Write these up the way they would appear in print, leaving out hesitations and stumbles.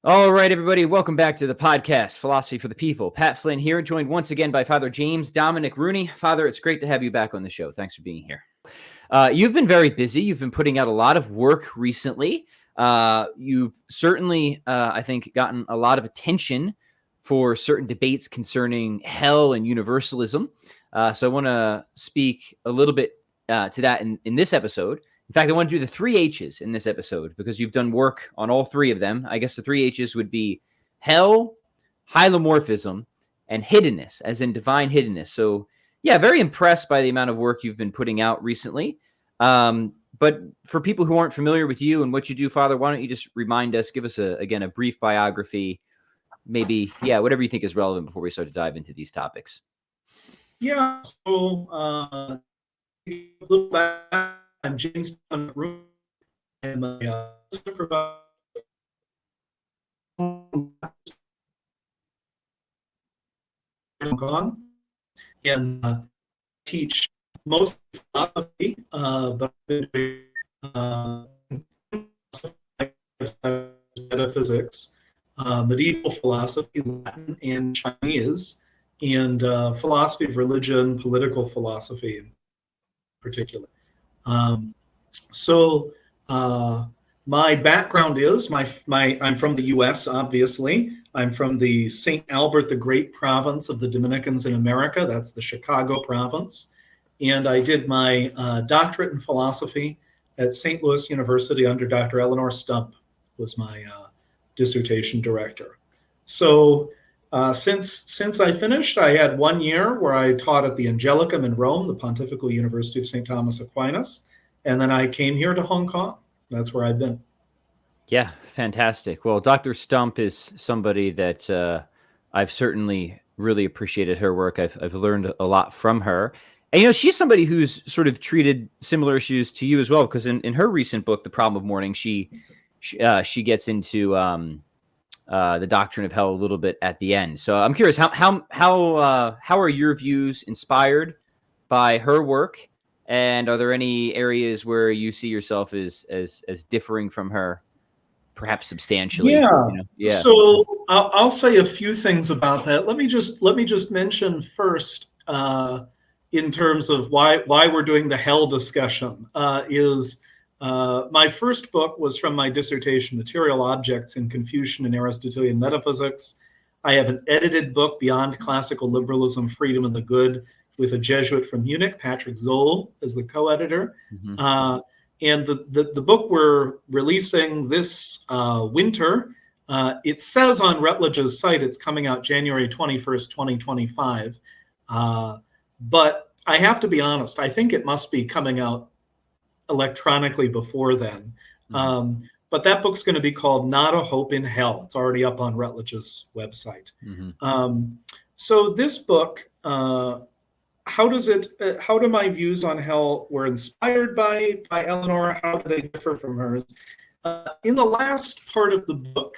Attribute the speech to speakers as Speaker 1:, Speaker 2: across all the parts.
Speaker 1: All right, everybody, welcome back to the podcast, Philosophy for the People. Pat Flynn here, joined once again by Father James Dominic Rooney. Father, it's great to have you back on the show. Thanks for being here. You've been very busy. You've been putting out a lot of work recently. You've certainly, I think, gotten a lot of attention for certain debates concerning hell and universalism. So I want to speak a little bit to that in this episode. In fact, I want to do the 3 H's in this episode because you've done work on all 3 of them. I guess the 3 H's would be hell, hylomorphism, and hiddenness, as in divine hiddenness. So, yeah, very impressed by the amount of work you've been putting out recently. But for people who aren't familiar with you and what you do, Father, why don't you just remind us, give us, again, a brief biography, maybe, whatever you think is relevant before we start to dive into these topics.
Speaker 2: Yeah, so a little back. I'm James Rooney, and my and teach most philosophy, but metaphysics, medieval philosophy, Latin and Chinese, and philosophy of religion, political philosophy in particular. My background is I'm from the U.S. Obviously. I'm from the St. Albert the Great province of the Dominicans in America. That's the Chicago province, and I did my doctorate in philosophy at St. Louis University under Dr. Eleanor Stump, was my dissertation director. So since I finished, I had 1 year where I taught at the Angelicum in Rome, the Pontifical University of St. Thomas Aquinas, and then I came here to Hong Kong. That's where I've been.
Speaker 1: Yeah, fantastic. Well, Dr. Stump is somebody that I've certainly really appreciated her work. I've learned a lot from her. And, she's somebody who's sort of treated similar issues to you as well, because in her recent book, The Problem of Mourning, she gets into the doctrine of hell a little bit at the end. So I'm curious, how are your views inspired by her work? And are there any areas where you see yourself as differing from her, perhaps substantially?
Speaker 2: Yeah. So I'll say a few things about that. Let me just mention first, in terms of why we're doing the hell discussion, is my first book was from my dissertation, Material Objects in Confucian and Aristotelian Metaphysics. I have an edited book, Beyond Classical Liberalism, Freedom and the Good, with a Jesuit from Munich, Patrick Zoll, as the co-editor. Mm-hmm. And the book we're releasing this winter, it says on Rutledge's site it's coming out January 21st, 2025. But I have to be honest, I think it must be coming out electronically before then. Mm-hmm. But that book's going to be called Not a Hope in Hell. It's already up on Rutledge's website. Mm-hmm. So this book, how do my views on hell were inspired by Eleanor? How do they differ from hers? In the last part of the book,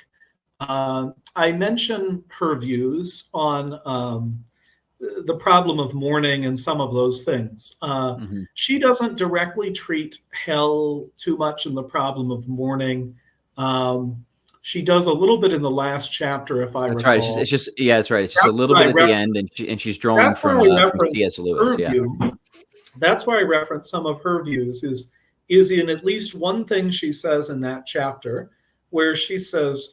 Speaker 2: I mention her views on the problem of mourning and some of those things. Mm-hmm. She doesn't directly treat hell too much in the problem of mourning. She does a little bit in the last chapter, if I recall.
Speaker 1: That's right. It's just that's right. It's just a little bit at the end, and she's drawing from C.S. Lewis. Yeah.
Speaker 2: That's why I reference some of her views. Is in at least one thing she says in that chapter, where she says,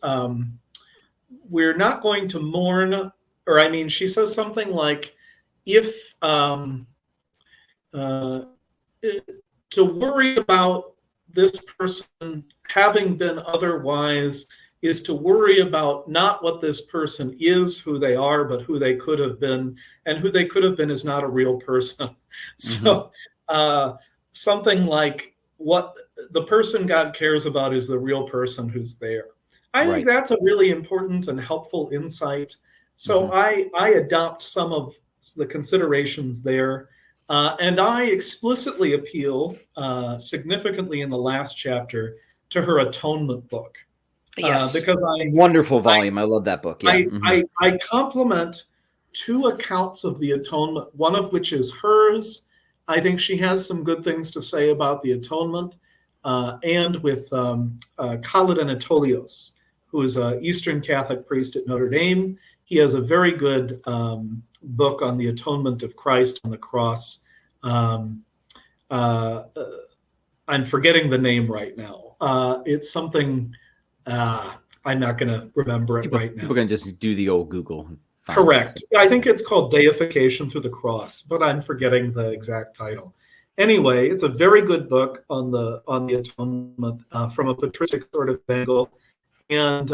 Speaker 2: "We're not going to mourn." Or she says something like, if to worry about this person having been otherwise is to worry about not what this person is, who they are, but who they could have been. And who they could have been is not a real person. Mm-hmm. So something like, what the person God cares about is the real person who's there. I think that's a really important and helpful insight. So mm-hmm. I adopt some of the considerations there, and I explicitly appeal significantly in the last chapter to her atonement book.
Speaker 1: Yes, because wonderful volume. I love that book. Yeah.
Speaker 2: I complement 2 accounts of the atonement, one of which is hers. I think she has some good things to say about the atonement, and with Khalid Anatolios, who is an Eastern Catholic priest at Notre Dame. He has a very good book on the atonement of Christ on the cross. I'm forgetting the name right now. It's something, I'm not going to remember it right now.
Speaker 1: People can just do the old Google.
Speaker 2: Correct. I think it's called Deification Through the Cross, but I'm forgetting the exact title. Anyway, it's a very good book on the atonement from a patristic sort of angle, and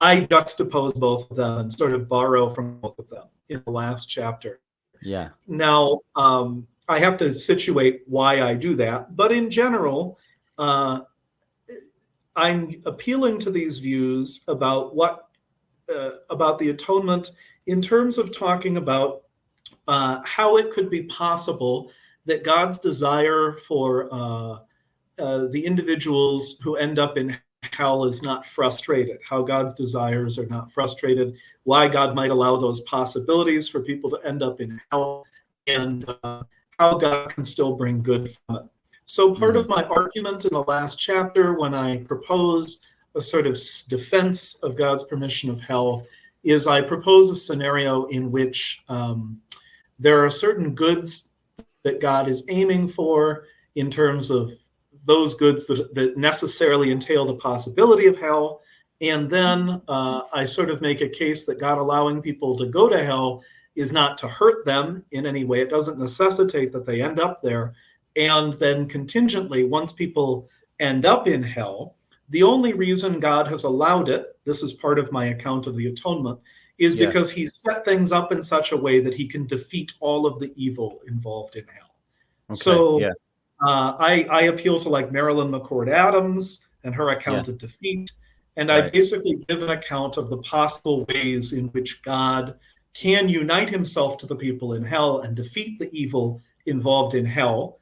Speaker 2: I juxtapose both of them and sort of borrow from both of them in the last chapter.
Speaker 1: Yeah.
Speaker 2: Now, I have to situate why I do that, but in general, I'm appealing to these views about about the atonement in terms of talking about how it could be possible that God's desire for the individuals who end up in hell is not frustrated, how God's desires are not frustrated, why God might allow those possibilities for people to end up in hell, and how God can still bring good from it. So part of my argument in the last chapter, when I propose a sort of defense of God's permission of hell, is I propose a scenario in which there are certain goods that God is aiming for in terms of those goods that necessarily entail the possibility of hell. And then I sort of make a case that God allowing people to go to hell is not to hurt them in any way. It doesn't necessitate that they end up there. And then contingently, once people end up in hell, the only reason God has allowed it, this is part of my account of the atonement, is because he's set things up in such a way that he can defeat all of the evil involved in hell. Okay, so I appeal to like Marilyn McCord Adams and her account of defeat. And I basically give an account of the possible ways in which God can unite himself to the people in hell and defeat the evil involved in hell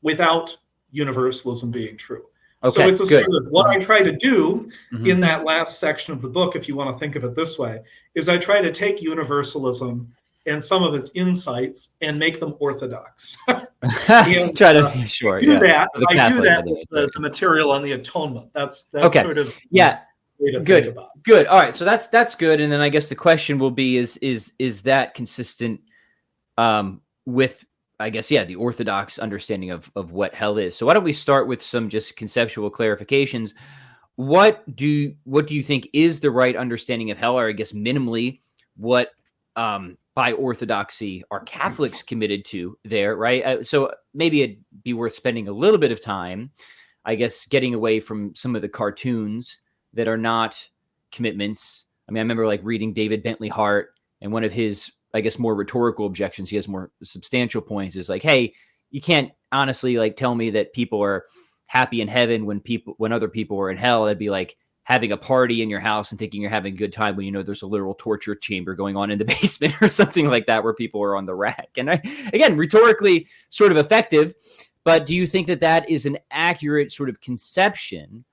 Speaker 2: without universalism being true. Okay, so it's a sort of what I try to do in that last section of the book, if you want to think of it this way, is I try to take universalism and some of its insights and make them orthodox. And,
Speaker 1: try to be sure.
Speaker 2: Do that. I do that with the material on the atonement. That's okay. Sort of
Speaker 1: good. Good. All right. So that's good. And then I guess the question will be: is that consistent with, I guess, the orthodox understanding of what hell is? So why don't we start with some just conceptual clarifications? What do you think is the right understanding of hell, or I guess minimally, what by orthodoxy are Catholics committed to there, right? So maybe it'd be worth spending a little bit of time, I guess, getting away from some of the cartoons that are not commitments. I mean, I remember like reading David Bentley Hart, and one of his, I guess, more rhetorical objections, he has more substantial points, is like, hey, you can't honestly like tell me that people are happy in heaven when other people are in hell. That'd be like having a party in your house and thinking you're having a good time when you know there's a literal torture chamber going on in the basement or something like that where people are on the rack. And again, rhetorically sort of effective, but do you think that that is an accurate sort of conception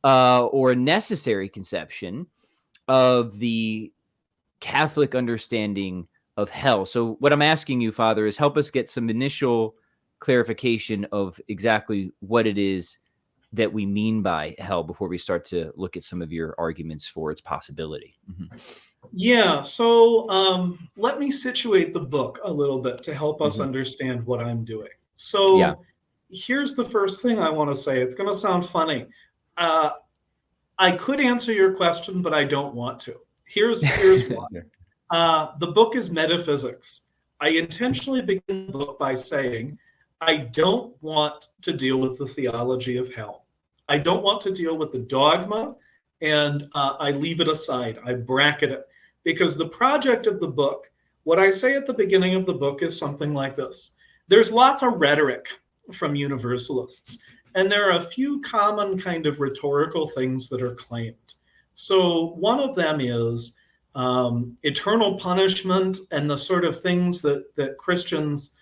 Speaker 1: or a necessary conception of the Catholic understanding of hell? So what I'm asking you, Father, is help us get some initial clarification of exactly what it is that we mean by hell before we start to look at some of your arguments for its possibility.
Speaker 2: Yeah, so let me situate the book a little bit to help us understand what I'm doing. So here's the first thing I want to say. It's going to sound funny. I could answer your question, but I don't want to. Here's why. The book is Metaphysics. I intentionally begin the book by saying, I don't want to deal with the theology of hell. I don't want to deal with the dogma, and I leave it aside. I bracket it, because the project of the book, what I say at the beginning of the book is something like this. There's lots of rhetoric from universalists, and there are a few common kind of rhetorical things that are claimed. So one of them is eternal punishment and the sort of things that Christians,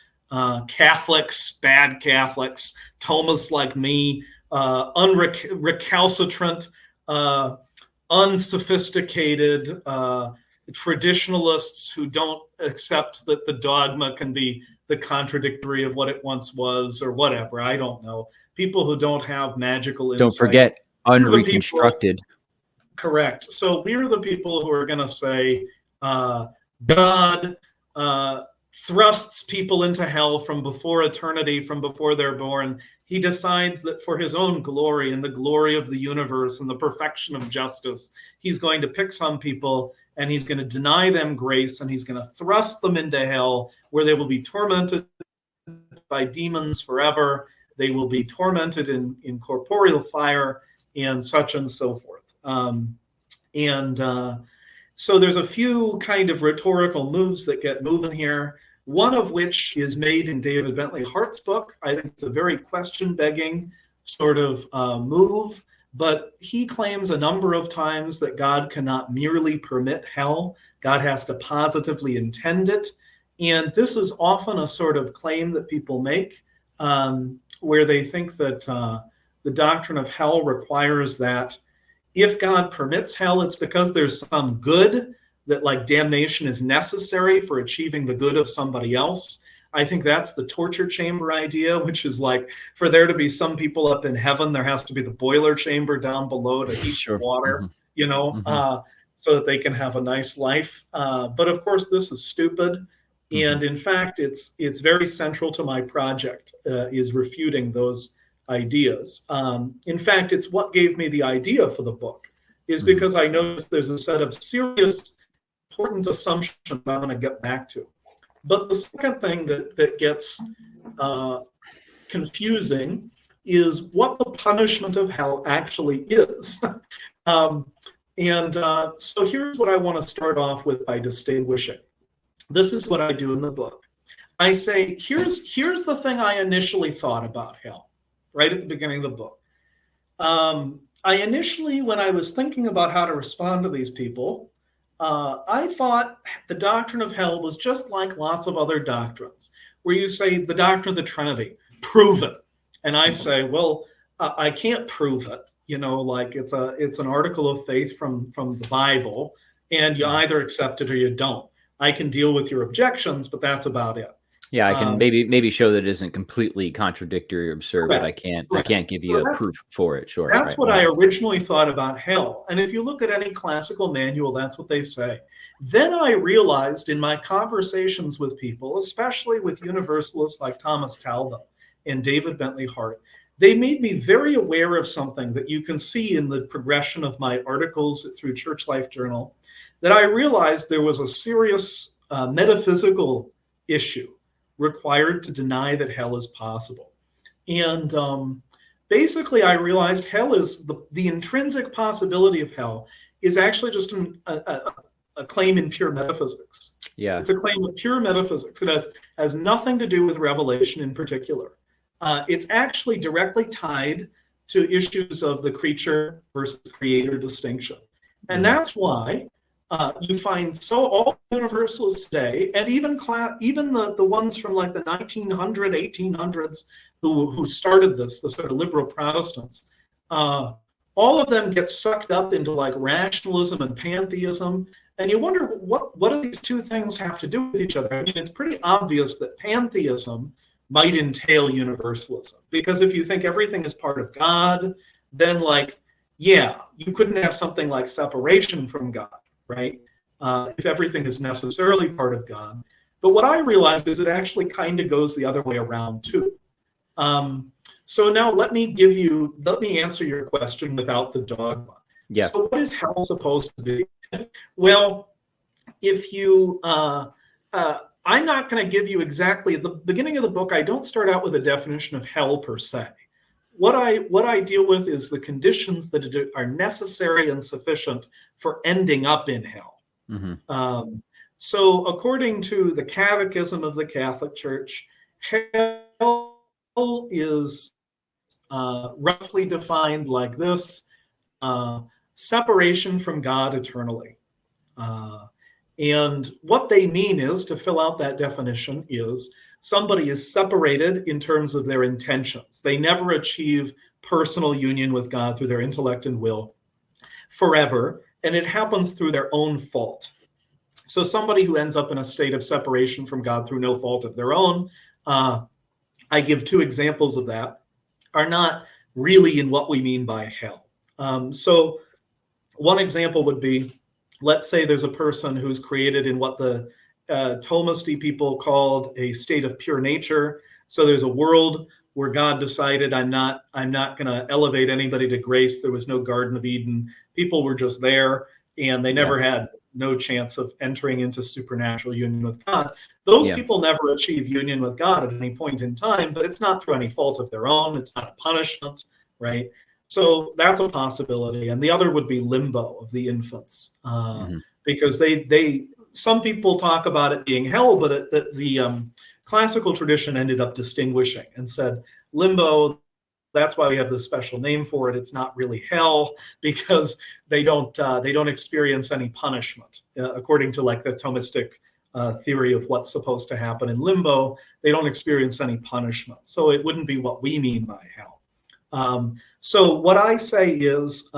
Speaker 2: Catholics, bad Catholics, Thomists like me, recalcitrant, unsophisticated traditionalists who don't accept that the dogma can be the contradictory of what it once was, or whatever. I don't know. People who don't have magical insight.
Speaker 1: Don't forget, unreconstructed.
Speaker 2: Correct. So we're the people who are going to say God thrusts people into hell from before eternity, from before they're born. He decides that for his own glory and the glory of the universe and the perfection of justice, he's going to pick some people and he's going to deny them grace, and he's going to thrust them into hell, where they will be tormented by demons forever. They will be tormented in corporeal fire and such and so forth. So there's a few kind of rhetorical moves that get moving here, one of which is made in David Bentley Hart's book. I think it's a very question-begging sort of move, but he claims a number of times that God cannot merely permit hell. God has to positively intend it. And this is often a sort of claim that people make, where they think that the doctrine of hell requires that if God permits hell, it's because there's some good, that like damnation is necessary for achieving the good of somebody else. I think that's the torture chamber idea, which is like, for there to be some people up in heaven, there has to be the boiler chamber down below to heat water, so that they can have a nice life. But of course, this is stupid. And in fact, it's very central to my project, is refuting those ideas. In fact, it's what gave me the idea for the book, is because I noticed there's a set of serious, important assumptions I'm going to get back to. But the second thing that gets confusing is what the punishment of hell actually is. So here's what I want to start off with by distinguishing. This is what I do in the book. I say, here's the thing I initially thought about hell, right at the beginning of the book. I initially, when I was thinking about how to respond to these people, I thought the doctrine of hell was just like lots of other doctrines, where you say the doctrine of the Trinity, prove it. And I say, well, I can't prove it. Like it's an article of faith from the Bible, and you either accept it or you don't. I can deal with your objections, but that's about it.
Speaker 1: Yeah, I can maybe show that it isn't completely contradictory or absurd, but I can't give you a proof for it. Sure.
Speaker 2: That's what I originally thought about hell. And if you look at any classical manual, that's what they say. Then I realized in my conversations with people, especially with Universalists like Thomas Talbot and David Bentley Hart, they made me very aware of something that you can see in the progression of my articles through Church Life Journal, that I realized there was a serious metaphysical issue required to deny that hell is possible. And basically, I realized hell is the intrinsic possibility of hell is actually just a claim in pure metaphysics.
Speaker 1: Yeah,
Speaker 2: it's a claim of pure metaphysics. It has nothing to do with revelation in particular. It's actually directly tied to issues of the creature versus creator distinction. And that's why you find all Universalists today, and even the ones from like the 1800s who started this, the sort of liberal Protestants, all of them get sucked up into like rationalism and pantheism. And you wonder, what do these two things have to do with each other? I mean, it's pretty obvious that pantheism might entail universalism, because if you think everything is part of God, then you couldn't have something like separation from God, right? If everything is necessarily part of God. But what I realized is it actually kind of goes the other way around too. So now let me answer your question without the dogma.
Speaker 1: Yeah.
Speaker 2: So what is hell supposed to be? Well, if you, I'm not going to give you exactly at the beginning of the book. I don't start out with a definition of hell per se. What I deal with is the conditions that are necessary and sufficient for ending up in hell. So according to the Catechism of the Catholic Church, hell is roughly defined like this: separation from God eternally. And what they mean is, to fill out that definition, is somebody is separated in terms of their intentions. They never achieve personal union with God through their intellect and will forever, and it happens through their own fault. So somebody who ends up in a state of separation from God through no fault of their own, I give two examples of that, are not really in what we mean by hell. So One example would be, let's say there's a person who's created in what the Thomistic people called a state of pure nature. So there's a world where God decided, I'm not going to elevate anybody to grace. There was no Garden of Eden. People were just there, and they never had no chance of entering into supernatural union with God. Those people never achieve union with God at any point in time, but it's not through any fault of their own. It's not a punishment, right? So that's a possibility. And the other would be limbo of the infants, because some people talk about it being hell, but the classical tradition ended up distinguishing and said limbo, that's why we have this special name for it. It's not really hell, because they don't experience any punishment, according to like the Thomistic theory of what's supposed to happen in limbo. They don't experience any punishment, so it wouldn't be what we mean by hell. So what I say is,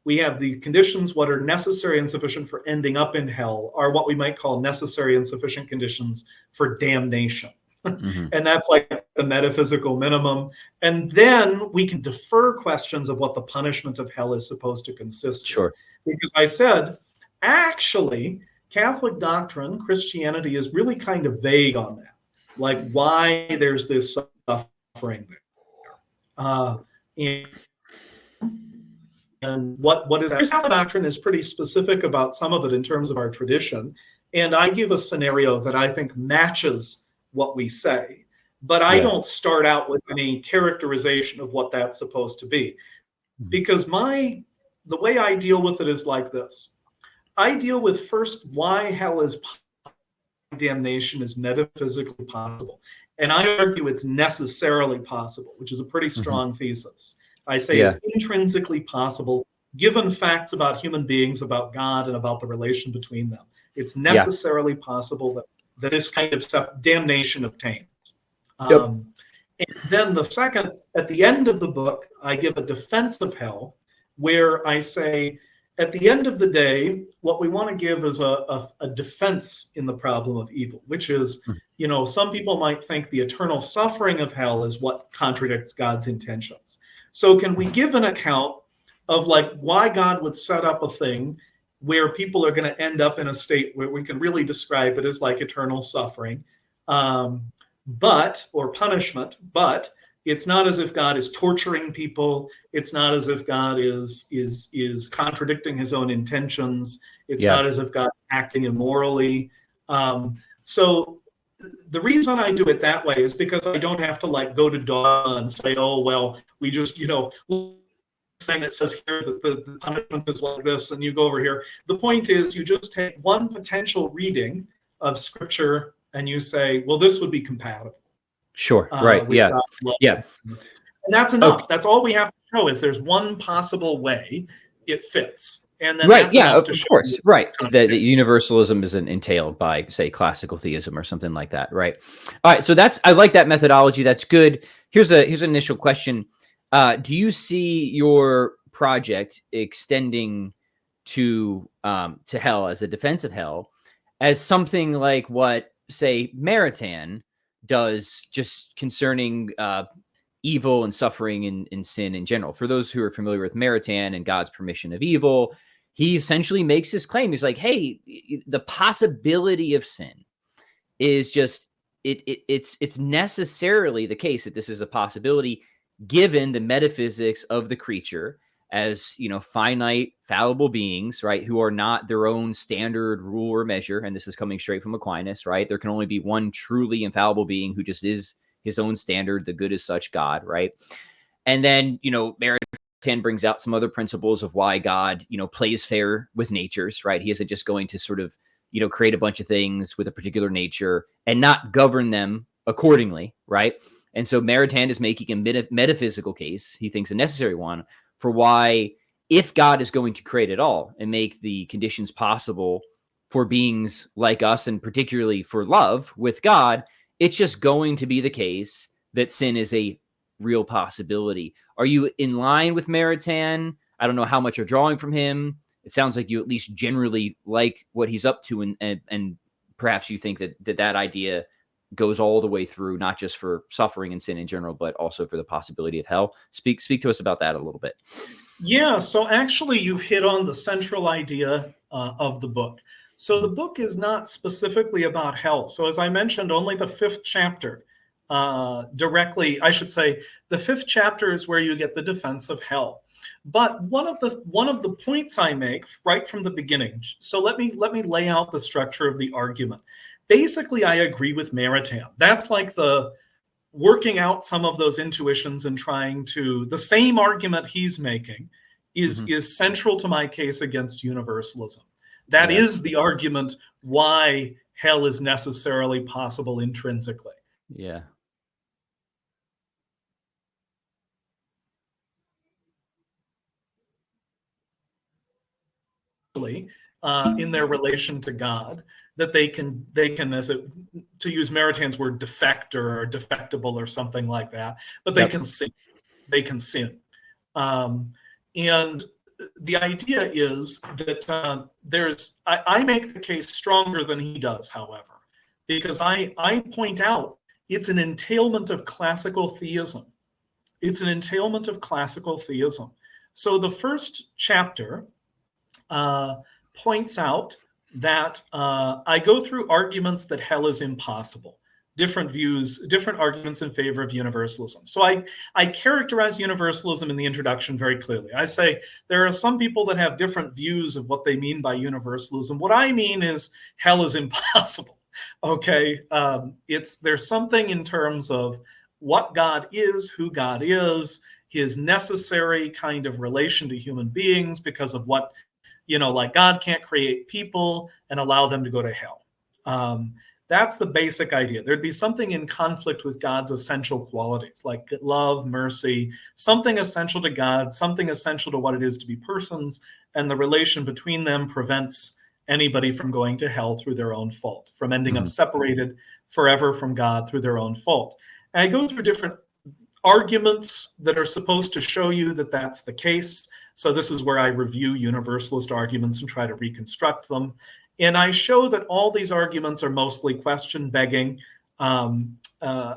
Speaker 2: we have the conditions. What are necessary and sufficient for ending up in hell are what we might call necessary and sufficient conditions for damnation. And that's like the metaphysical minimum. And then we can defer questions of what the punishment of hell is supposed to consist of. Because I said, actually, Catholic doctrine, Christianity, is really kind of vague on that. Like why there's this suffering there. And what is that? Catholic doctrine is pretty specific about some of it in terms of our tradition. And I give a scenario that I think matches what we say, but I don't start out with any characterization of what that's supposed to be. Because the way I deal with it is like this. I deal with first why hell is damnation is metaphysically possible. And I argue it's necessarily possible, which is a pretty strong thesis. I say it's intrinsically possible, given facts about human beings, about God, and about the relation between them. It's necessarily possible that this kind of damnation obtains. And then the second, at the end of the book, I give a defense of hell, where I say, at the end of the day, what we want to give is a defense in the problem of evil, which is, some people might think the eternal suffering of hell is what contradicts God's intentions. So can we give an account of like why God would set up a thing where people are going to end up in a state where we can really describe it as like eternal suffering, or punishment, but it's not as if God is torturing people. It's not as if God is contradicting his own intentions. It's not as if God's acting immorally. So the reason I do it that way is because I don't have to like go to dogma and say, oh, well, we just, thing that says here that the punishment is like this, and you go over here. The point is, you just take one potential reading of scripture and you say, well, this would be compatible.
Speaker 1: Right. And
Speaker 2: that's enough. Okay. That's all we have to show is there's one possible way it fits. And then
Speaker 1: of course. That universalism isn't entailed by, say, classical theism or something like that. Right. All right. So I like that methodology. That's good. Here's an initial question. Do you see your project extending to hell as a defense of hell as something like what, say, Maritain does just concerning evil and suffering and sin in general? For those who are familiar with Maritain and God's permission of evil, he essentially makes this claim. He's like, hey, the possibility of sin is just, it's necessarily the case that this is a possibility given the metaphysics of the creature as, finite, fallible beings, right, who are not their own standard rule or measure. And this is coming straight from Aquinas, right? There can only be one truly infallible being who just is his own standard, the good as such God, right? And then, Maritain brings out some other principles of why God, plays fair with natures, right? He isn't just going to sort of, create a bunch of things with a particular nature and not govern them accordingly, right? And so Maritain is making a metaphysical case, he thinks a necessary one, for why, if God is going to create it all and make the conditions possible for beings like us, and particularly for love with God, it's just going to be the case that sin is a real possibility. Are you in line with Maritain? I don't know how much you're drawing from him. It sounds like you at least generally like what he's up to, and perhaps you think that idea goes all the way through, not just for suffering and sin in general, but also for the possibility of hell. Speak to us about that a little bit.
Speaker 2: Yeah, so actually you've hit on the central idea of the book. So the book is not specifically about hell. So as I mentioned, only the fifth chapter directly, I should say, the fifth chapter is where you get the defense of hell. But one of the points I make right from the beginning. So let me lay out the structure of the argument. Basically, I agree with Maritain. That's like the working out some of those intuitions and trying to, the same argument he's making is central to my case against universalism. That is the argument why hell is necessarily possible intrinsically.
Speaker 1: Yeah.
Speaker 2: In their relation to God, that they can as it, to use Maritain's word, defect or defectible or something like that, but they can sin. They can sin. And the idea is that I make the case stronger than he does, however, because I point out it's an entailment of classical theism. It's an entailment of classical theism. So the first chapter points out that I go through arguments that hell is impossible. Different views, different arguments in favor of universalism. So I characterize universalism in the introduction very clearly. I say there are some people that have different views of what they mean by universalism. What I mean is hell is impossible. Okay, there's something in terms of what God is, who God is, his necessary kind of relation to human beings because of what, like God can't create people and allow them to go to hell. That's the basic idea. There'd be something in conflict with God's essential qualities, like love, mercy, something essential to God, something essential to what it is to be persons, and the relation between them prevents anybody from going to hell through their own fault, from ending up separated forever from God through their own fault. And I go through different arguments that are supposed to show you that that's the case. So this is where I review universalist arguments and try to reconstruct them. And I show that all these arguments are mostly question begging. I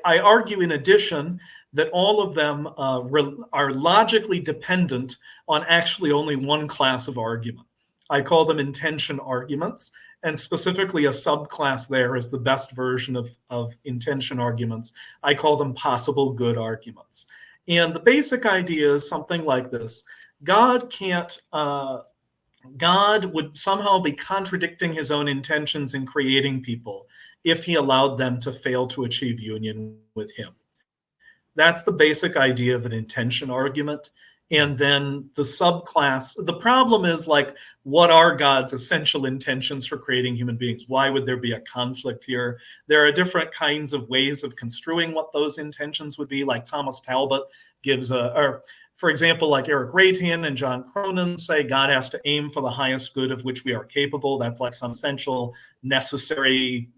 Speaker 2: argue in addition that all of them are logically dependent on actually only one class of argument. I call them intention arguments, and specifically a subclass there is the best version of intention arguments. I call them possible good arguments. And the basic idea is something like this. God would somehow be contradicting his own intentions in creating people if he allowed them to fail to achieve union with him. That's the basic idea of an intention argument. And then the subclass, the problem is like, what are God's essential intentions for creating human beings? Why would there be a conflict here? There are different kinds of ways of construing what those intentions would be, like Thomas Talbot gives for example, like Eric Raytan and John Cronin say God has to aim for the highest good of which we are capable. That's like some essential, necessary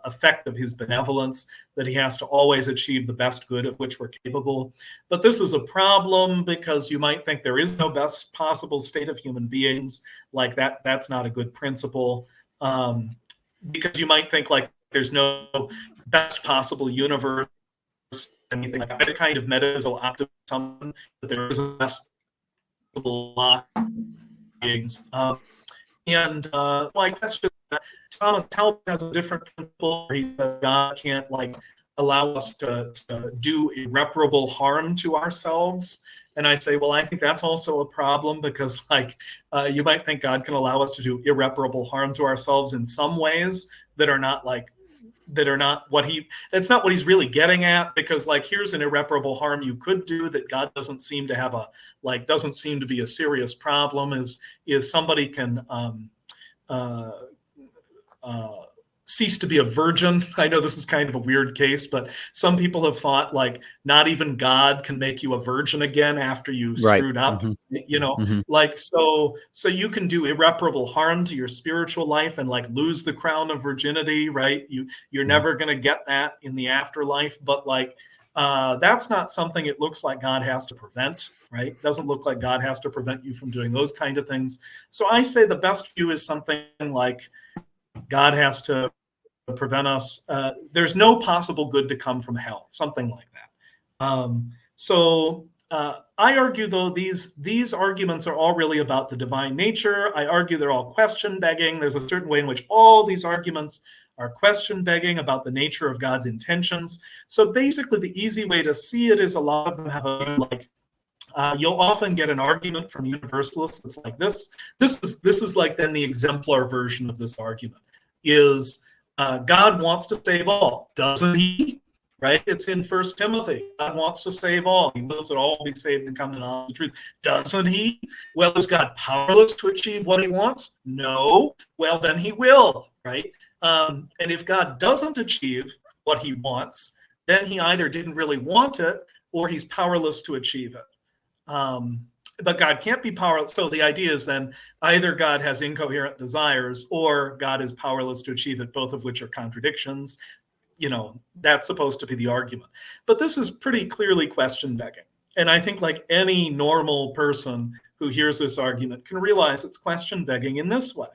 Speaker 2: effect of his benevolence, that he has to always achieve the best good of which we're capable. But this is a problem because you might think there is no best possible state of human beings. Like that's not a good principle. Because you might think like there's no best possible universe, anything like that kind of metaphysical optimism, that there is a best possible lot of beings. My question, Thomas Talbot has a different principle where he says God can't like allow us to do irreparable harm to ourselves. And I say, well, I think that's also a problem because like you might think God can allow us to do irreparable harm to ourselves in some ways that are not that's not what he's really getting at, because like here's an irreparable harm you could do that God doesn't seem to have doesn't seem to be a serious problem is somebody can cease to be a virgin. I know this is kind of a weird case, but some people have thought like not even God can make you a virgin again after you screwed up, like so you can do irreparable harm to your spiritual life and like lose the crown of virginity, right? You're never going to get that in the afterlife, but like that's not something it looks like God has to prevent, right? It doesn't look like God has to prevent you from doing those kind of things. So I say the best view is something like God has to prevent us. There's no possible good to come from hell, something like that. So I argue, though, these arguments are all really about the divine nature. I argue they're all question begging. There's a certain way in which all these arguments are question begging about the nature of God's intentions. So basically, the easy way to see it is a lot of them have a like. You'll often get an argument from Universalists that's like this. This is like then the exemplar version of this argument is God wants to save all, doesn't he? Right? It's in 1 Timothy. God wants to save all. He wills that all be saved and come to knowledge of the truth. Doesn't he? Well, is God powerless to achieve what he wants? No. Well, then he will, right? And if God doesn't achieve what he wants, then he either didn't really want it or he's powerless to achieve it. But God can't be powerless. So the idea is then either God has incoherent desires or God is powerless to achieve it, both of which are contradictions. That's supposed to be the argument. But this is pretty clearly question begging. And I think like any normal person who hears this argument can realize it's question begging in this way.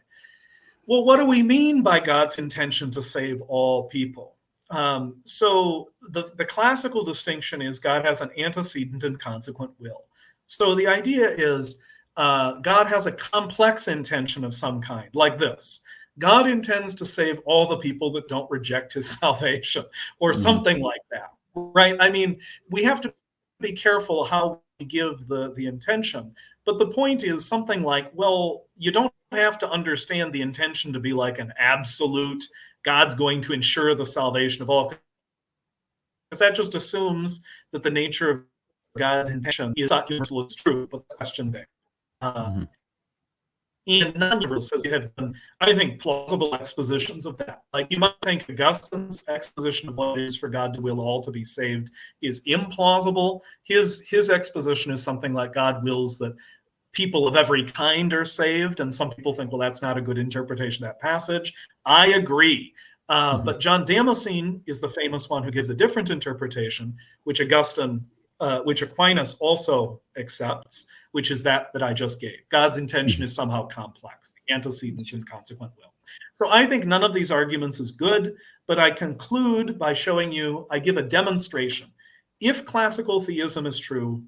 Speaker 2: Well, what do we mean by God's intention to save all people? So the classical distinction is God has an antecedent and consequent will. So the idea is God has a complex intention of some kind, like this. God intends to save all the people that don't reject his salvation, or something like that, right? I mean, we have to be careful how we give the intention. But the point is something like, well, you don't have to understand the intention to be like an absolute, God's going to ensure the salvation of all. Because that just assumes that the nature of God's intention is not universalist true, but question there. And non-universalists have done, I think, plausible expositions of that. Like you might think Augustine's exposition of what it is for God to will all to be saved is implausible. His exposition is something like God wills that people of every kind are saved, and some people think, well, that's not a good interpretation of that passage. I agree. But John Damascene is the famous one who gives a different interpretation, which Aquinas also accepts, which is that I just gave. God's intention is somehow complex, the antecedent and consequent will. So I think none of these arguments is good, but I conclude by showing you, I give a demonstration. If classical theism is true,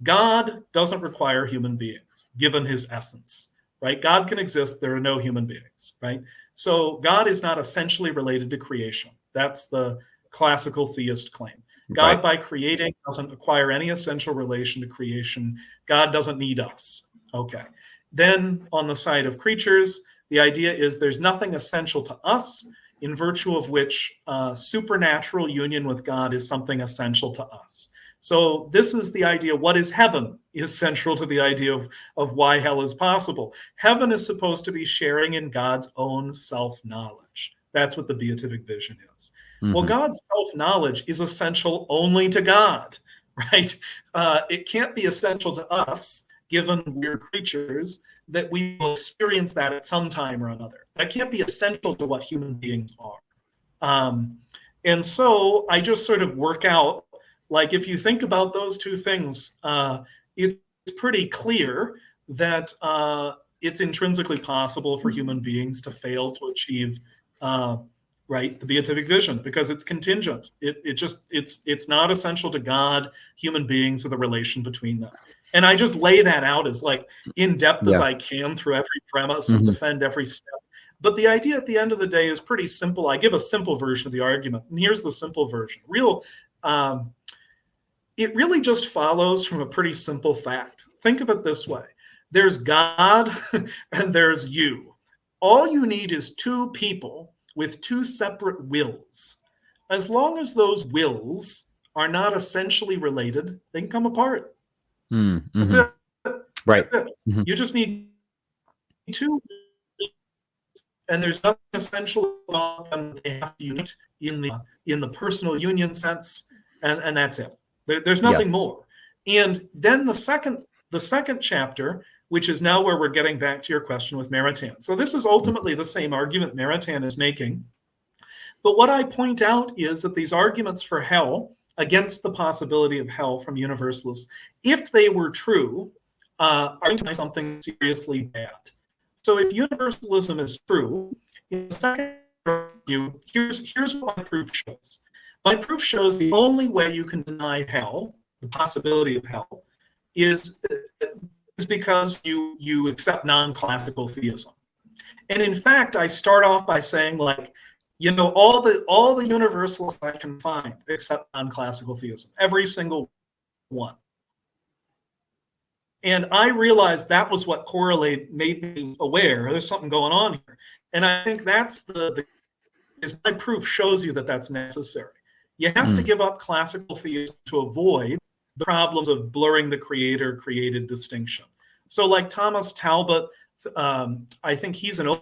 Speaker 2: God doesn't require human beings, given his essence, right? God can exist, there are no human beings, right? So God is not essentially related to creation. That's the classical theist claim. God, by creating, doesn't acquire any essential relation to creation. God doesn't need us. Okay. Then on the side of creatures, the idea is there's nothing essential to us, in virtue of which supernatural union with God is something essential to us. So this is the idea, what is heaven is central to the idea of why hell is possible. Heaven is supposed to be sharing in God's own self-knowledge. That's what the beatific vision is. Well, God's self-knowledge is essential only to God, right? It can't be essential to us, given we're creatures, that we will experience that at some time or another. That can't be essential to what human beings are. And so I just sort of work out, like if you think about those two things, it's pretty clear that it's intrinsically possible for human beings to fail to achieve the beatific vision, because it's contingent. It's not essential to God, human beings, or the relation between them. And I just lay that out as like in depth as I can through every premise and defend every step. But the idea at the end of the day is pretty simple. I give a simple version of the argument, and here's the simple version. It really just follows from a pretty simple fact. Think of it this way. There's God and there's you. All you need is two people with two separate wills. As long as those wills are not essentially related, they can come apart. That's it.
Speaker 1: Right.
Speaker 2: That's it. You just need two, and there's nothing essential about them. They have to unite in the personal union sense, and that's it. There's nothing more. And then the second chapter, which is now where we're getting back to your question with Maritain. So this is ultimately the same argument Maritain is making. But what I point out is that these arguments for hell, against the possibility of hell from Universalists, if they were true, are something seriously bad. So if Universalism is true, in the second review, here's what my proof shows. My proof shows the only way you can deny hell, the possibility of hell, is because you accept non-classical theism. And in fact, I start off by saying, like, you know, all the universalists I can find accept non-classical theism, every single one. And I realized that was what made me aware there's something going on here. And I think that's is my proof shows you that that's necessary. You have to give up classical theism to avoid the problems of blurring the creator-created distinction. So like Thomas Talbot, I think he's an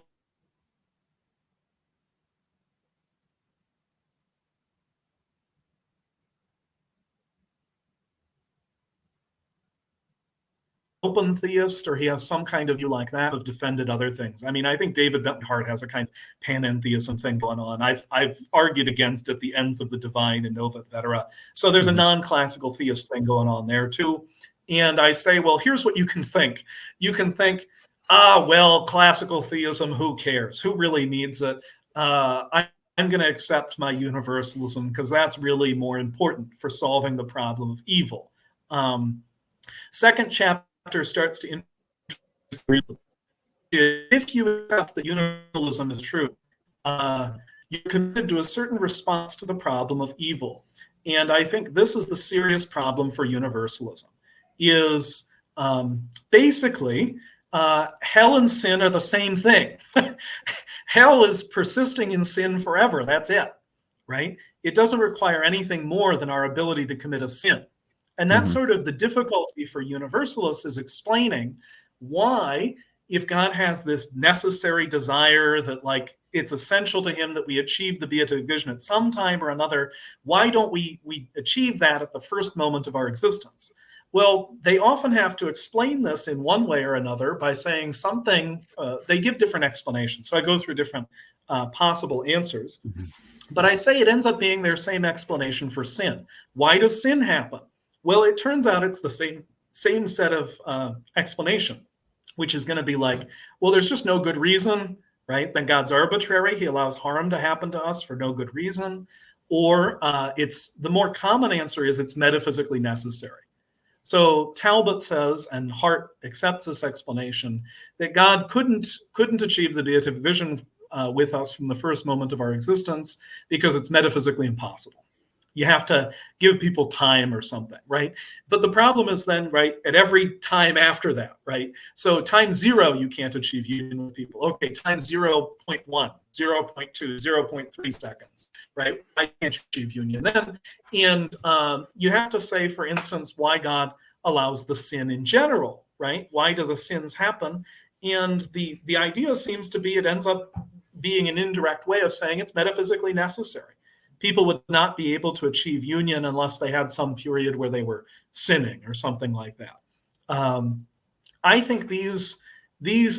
Speaker 2: open theist, or he has some kind of view like that, have defended other things. I mean, I think David Benton Hart has a kind of panentheism thing going on. I've argued against it, the ends of the divine and nova, etc. So there's a non-classical theist thing going on there too. And I say, well, here's what you can think. You can think, well, classical theism, who cares? Who really needs it? I'm going to accept my universalism because that's really more important for solving the problem of evil. Second chapter starts to introduce, if you accept that universalism is true, you're committed to a certain response to the problem of evil. And I think this is the serious problem for universalism, is basically hell and sin are the same thing. Hell is persisting in sin forever. That's it, right? It doesn't require anything more than our ability to commit a sin. And that's sort of the difficulty for universalists, is explaining why, if God has this necessary desire that, like, it's essential to him that we achieve the beatific vision at some time or another, why don't we achieve that at the first moment of our existence? Well, they often have to explain this in one way or another by saying something, they give different explanations. So I go through different possible answers. But I say it ends up being their same explanation for sin. Why does sin happen? Well, it turns out it's the same set of explanation, which is going to be like, well, there's just no good reason, right? Then God's arbitrary. He allows harm to happen to us for no good reason. Or it's the more common answer is it's metaphysically necessary. So Talbot says, and Hart accepts this explanation, that God couldn't achieve the beatific vision with us from the first moment of our existence because it's metaphysically impossible. You have to give people time or something, right? But the problem is then, right, at every time after that, right? So time 0, you can't achieve union with people. Okay, time 0.1, 0.2, 0.3 seconds, right? I can't achieve union then. And you have to say, for instance, why God allows the sin in general, right? Why do the sins happen? And the idea seems to be it ends up being an indirect way of saying it's metaphysically necessary. People would not be able to achieve union unless they had some period where they were sinning or something like that. I think these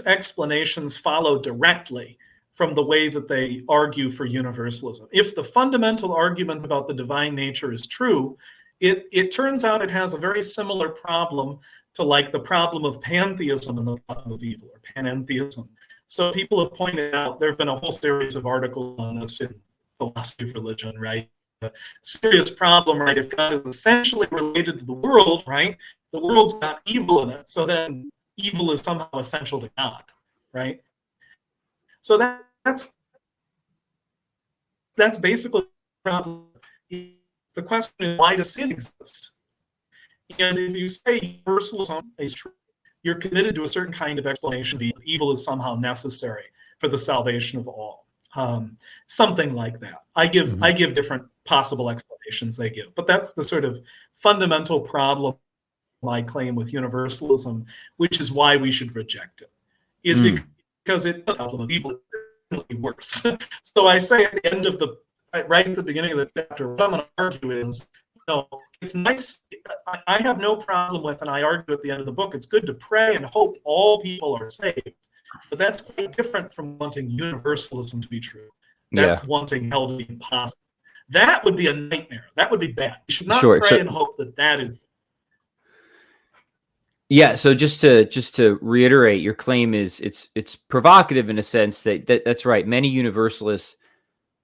Speaker 2: explanations follow directly from the way that they argue for universalism. If the fundamental argument about the divine nature is true, it turns out it has a very similar problem to, like, the problem of pantheism and the problem of evil, or panentheism. So people have pointed out, there have been a whole series of articles on this in philosophy of religion, right? A serious problem, right? If God is essentially related to the world, right? The world's got evil in it, so then evil is somehow essential to God, right? So that's basically the problem. The question is, why does sin exist? And if you say universalism is true, you're committed to a certain kind of explanation. Evil is somehow necessary for the salvation of all. Something like that. I give different possible explanations they give, but that's the sort of fundamental problem I claim with universalism, which is why we should reject it, is because it's a problem of evil. It's really worse. So I say at the end of right at the beginning of the chapter, what I'm going to argue is, it's nice. I have no problem with, and I argue at the end of the book, it's good to pray and hope all people are saved. But that's quite different from wanting universalism to be true. That's wanting hell to be impossible. That would be a nightmare. That would be bad. You should not pray and hope that is.
Speaker 1: Yeah. So just to reiterate, your claim is it's provocative in a sense that's right. Many universalists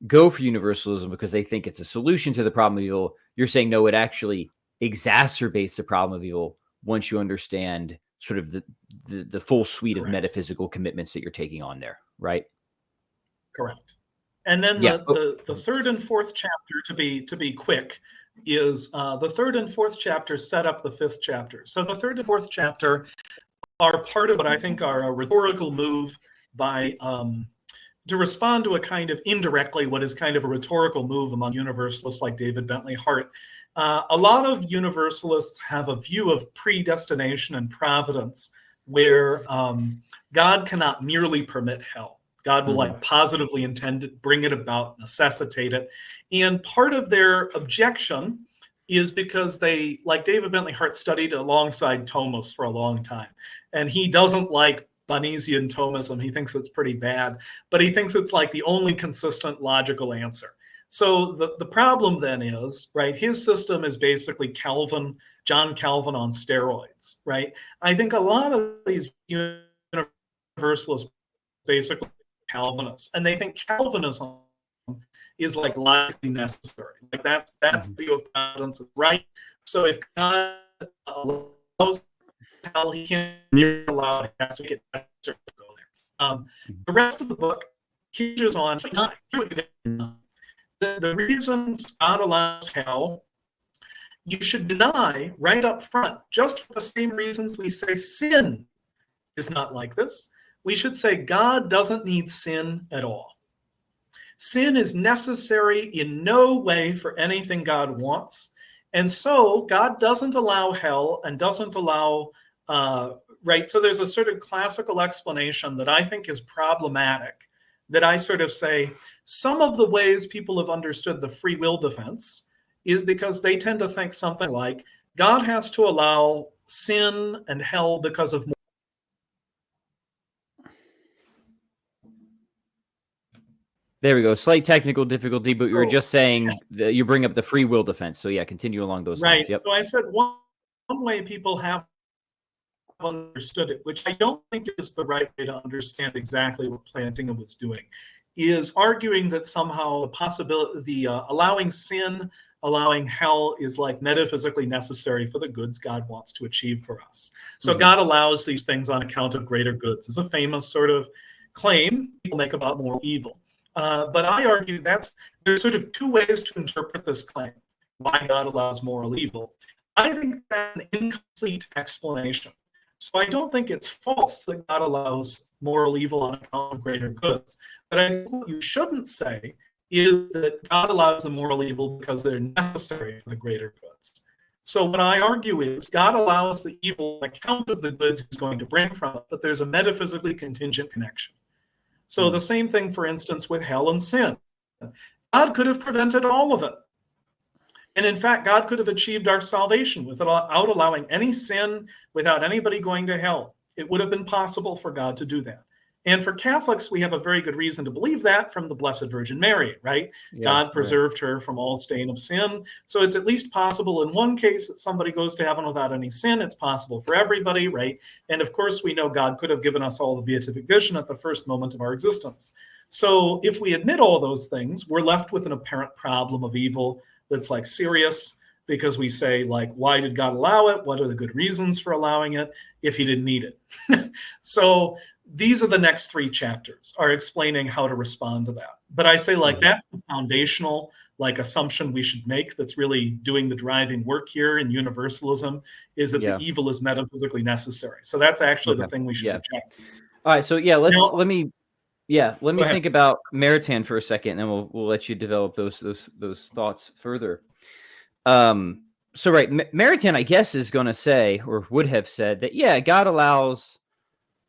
Speaker 1: go for universalism because they think it's a solution to the problem of evil. You're saying no, it actually exacerbates the problem of evil once you understand sort of the full suite of
Speaker 2: Correct.
Speaker 1: metaphysical commitments that you're taking on there, right?
Speaker 2: Correct. And then the third and fourth chapter, to be quick, is the third and fourth chapter set up the fifth chapter. So the third and fourth chapter are part of what I think are a rhetorical move by to respond to a kind of indirectly what is kind of a rhetorical move among universalists like David Bentley Hart. A lot of universalists have a view of predestination and providence where God cannot merely permit hell. God will like positively intend it, bring it about, necessitate it. And part of their objection is because they, like David Bentley Hart, studied alongside Thomas for a long time. And he doesn't like Bunnysian Thomism. He thinks it's pretty bad, but he thinks it's like the only consistent logical answer. So the problem then is, right, his system is basically John Calvin on steroids, right? I think a lot of these universalists basically Calvinists, and they think Calvinism is like logically necessary. Like that's the view of providence, right? So if God allows hell, he can't allow it, he has to get to go there. The rest of the book hinges on the reasons God allows hell. You should deny right up front, just for the same reasons we say sin is not like this. We should say God doesn't need sin at all. Sin is necessary in no way for anything God wants. And so God doesn't allow hell and doesn't allow, right? So there's a sort of classical explanation that I think is problematic, that I sort of say some of the ways people have understood the free will defense is because they tend to think something like God has to allow sin and hell because of
Speaker 1: There we go. Slight technical difficulty, but you were just saying that you bring up the free will defense. So yeah, continue along those lines.
Speaker 2: Right. So I said one way people have understood it, which I don't think is the right way to understand exactly what Plantinga was doing, is arguing that somehow the possibility, allowing sin, allowing hell is like metaphysically necessary for the goods God wants to achieve for us. So God allows these things on account of greater goods is a famous sort of claim people make about moral evil. But I argue there's sort of two ways to interpret this claim, why God allows moral evil. I think that's an incomplete explanation. So I don't think it's false that God allows moral evil on account of greater goods. But I think what you shouldn't say is that God allows the moral evil because they're necessary for the greater goods. So what I argue is God allows the evil on account of the goods he's going to bring from it, but there's a metaphysically contingent connection. So the same thing, for instance, with hell and sin. God could have prevented all of it. And in fact, God could have achieved our salvation without allowing any sin, without anybody going to hell. It would have been possible for God to do that. And for Catholics, we have a very good reason to believe that from the Blessed Virgin Mary, right? Yeah, God preserved her from all stain of sin. So it's at least possible in one case that somebody goes to heaven without any sin. It's possible for everybody, right? And of course, we know God could have given us all the beatific vision at the first moment of our existence. So if we admit all those things, we're left with an apparent problem of evil that's like serious, because we say, like, why did God allow it? What are the good reasons for allowing it if he didn't need it? So these are the next three chapters are explaining how to respond to that. But I say, like, that's the foundational like assumption we should make that's really doing the driving work here in universalism, is that the evil is metaphysically necessary. So that's actually the thing we should reject.
Speaker 1: All right, so let me think about Maritain for a second, and then we'll let you develop those thoughts further. So right, Maritain, I guess, is going to say, or would have said, that God allows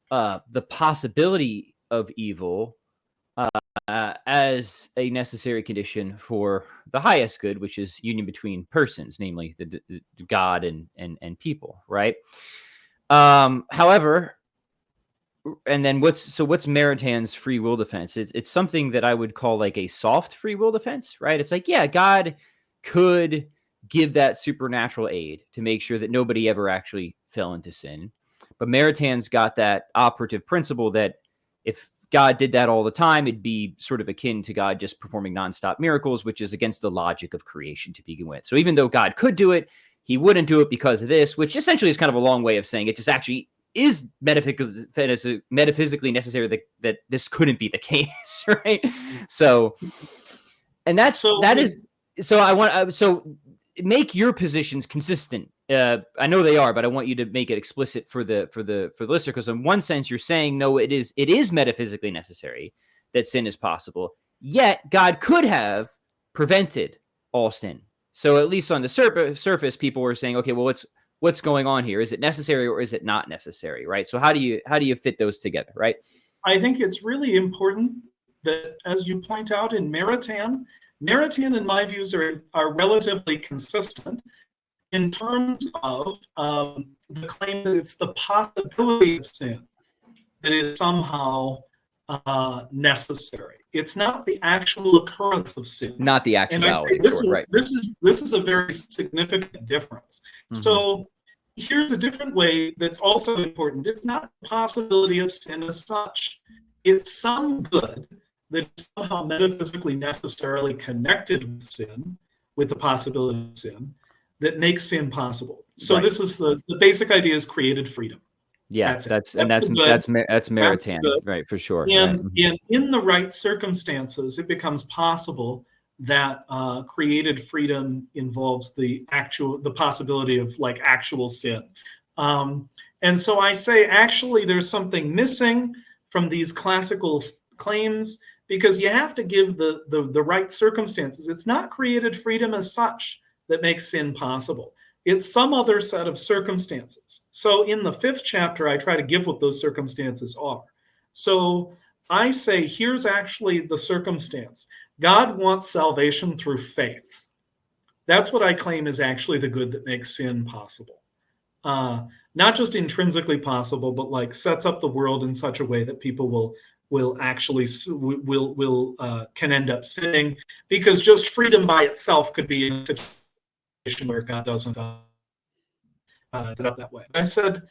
Speaker 1: the possibility of evil as a necessary condition for the highest good, which is union between persons, namely the God and people, right? However, and then what's Maritain's free will defense? It's something that I would call like a soft free will defense, right? It's like, God could give that supernatural aid to make sure that nobody ever actually fell into sin. But Maritain's got that operative principle that if God did that all the time, it'd be sort of akin to God just performing nonstop miracles, which is against the logic of creation to begin with. So even though God could do it, he wouldn't do it because of this, which essentially is kind of a long way of saying it just actually is metaphysically necessary that this couldn't be the case, right? So, and so make your positions consistent. I know they are, but I want you to make it explicit for the listener, because in one sense you're saying no, it is metaphysically necessary that sin is possible, yet God could have prevented all sin. So at least on the surface, people were saying, okay, well, what's going on here? Is it necessary or is it not necessary, right? So how do you fit those together, right?
Speaker 2: I think it's really important that, as you point out in Maritain, in my views are relatively consistent in terms of the claim that it's the possibility of sin that is somehow necessary. It's not the actual occurrence of sin.
Speaker 1: Not the actuality.
Speaker 2: And I say this is a very significant difference. Mm-hmm. So here's a different way that's also important. It's not the possibility of sin as such. It's some good that is somehow metaphysically necessarily connected with sin, with the possibility of sin, that makes sin possible. So this is the basic idea is created freedom.
Speaker 1: Yeah, that's Maritain, right, for sure.
Speaker 2: And in the right circumstances, it becomes possible that created freedom involves the possibility of like actual sin. And so I say, actually, there's something missing from these classical claims, because you have to give the right circumstances. It's not created freedom as such that makes sin possible. It's some other set of circumstances. So in the 5th chapter, I try to give what those circumstances are. So I say, here's actually the circumstance. God wants salvation through faith. That's what I claim is actually the good that makes sin possible. Not just intrinsically possible, but like sets up the world in such a way that people will actually can end up sinning, because just freedom by itself could be in a situation where God doesn't set it up that way. I said,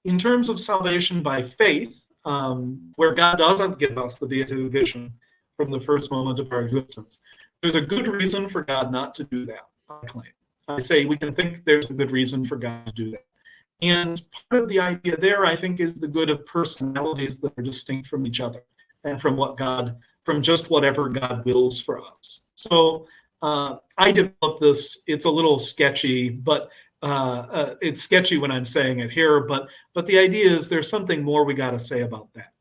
Speaker 2: in terms of salvation by faith, where God doesn't give us the beatific vision from the first moment of our existence, there's a good reason for God not to do that, I claim. I say we can think there's a good reason for God to do that. And part of the idea there, I think, is the good of personalities that are distinct from each other and from just whatever God wills for us. So I developed this. It's a little sketchy, but it's sketchy when I'm saying it here. But the idea is there's something more we got to say about that.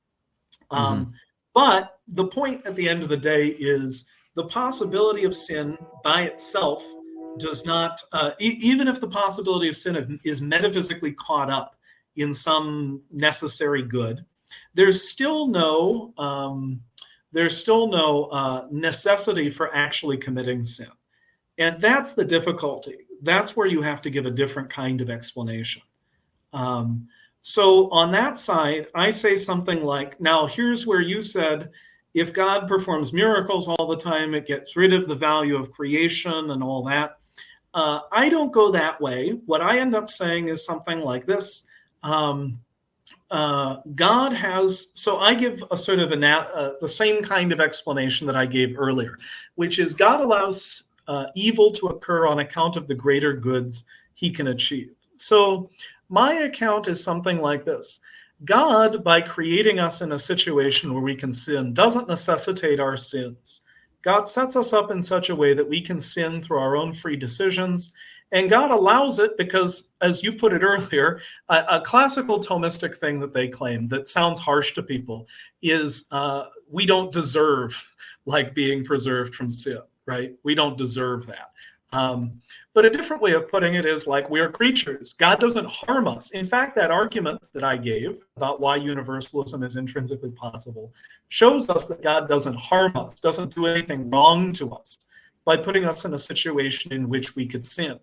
Speaker 2: But the point at the end of the day is the possibility of sin by itself does not, even if the possibility of sin is metaphysically caught up in some necessary good, there's still no necessity for actually committing sin. And that's the difficulty. That's where you have to give a different kind of explanation. So on that side, I say something like, now here's where you said, if God performs miracles all the time, it gets rid of the value of creation and all that. I don't go that way. What I end up saying is something like this. God has, so I give a sort of the same kind of explanation that I gave earlier, which is God allows evil to occur on account of the greater goods he can achieve. So my account is something like this. God, by creating us in a situation where we can sin, doesn't necessitate our sins. God sets us up in such a way that we can sin through our own free decisions. And God allows it because, as you put it earlier, a classical Thomistic thing that they claim that sounds harsh to people is we don't deserve like being preserved from sin, right? We don't deserve that. But a different way of putting it is like we're creatures. God doesn't harm us. In fact, that argument that I gave about why universalism is intrinsically possible shows us that God doesn't harm us, doesn't do anything wrong to us by putting us in a situation in which we could sin.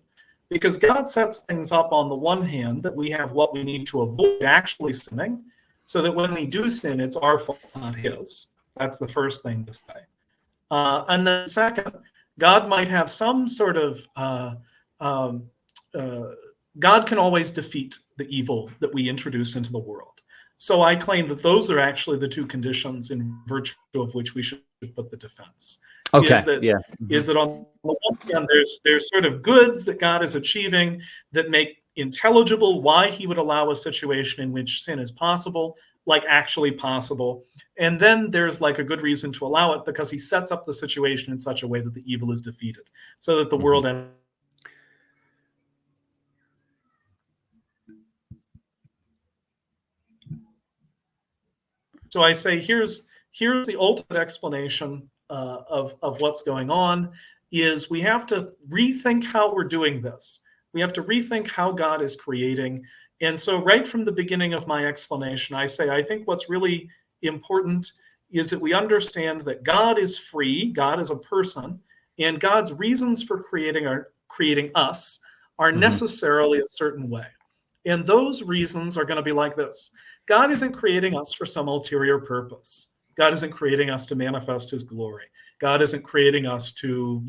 Speaker 2: Because God sets things up on the one hand that we have what we need to avoid actually sinning, so that when we do sin, it's our fault, not his. That's the first thing to say. And then second, God might have some sort of, God can always defeat the evil that we introduce into the world. So I claim that those are actually the two conditions in virtue of which we should put the defense.
Speaker 1: Okay.
Speaker 2: Is that
Speaker 1: Yeah.
Speaker 2: is that on the one hand, there's sort of goods that God is achieving that make intelligible why he would allow a situation in which sin is possible, like actually possible. And then there's like a good reason to allow it because he sets up the situation in such a way that the evil is defeated, so that the world ends. So I say, here's the ultimate explanation of what's going on, is we have to rethink how we're doing this. We have to rethink how God is creating. And so right from the beginning of my explanation, I say, I think what's really important is that we understand that God is free, God is a person, and God's reasons for creating us are necessarily a certain way. And those reasons are going to be like this. God isn't creating us for some ulterior purpose. God isn't creating us to manifest his glory. God isn't creating us to,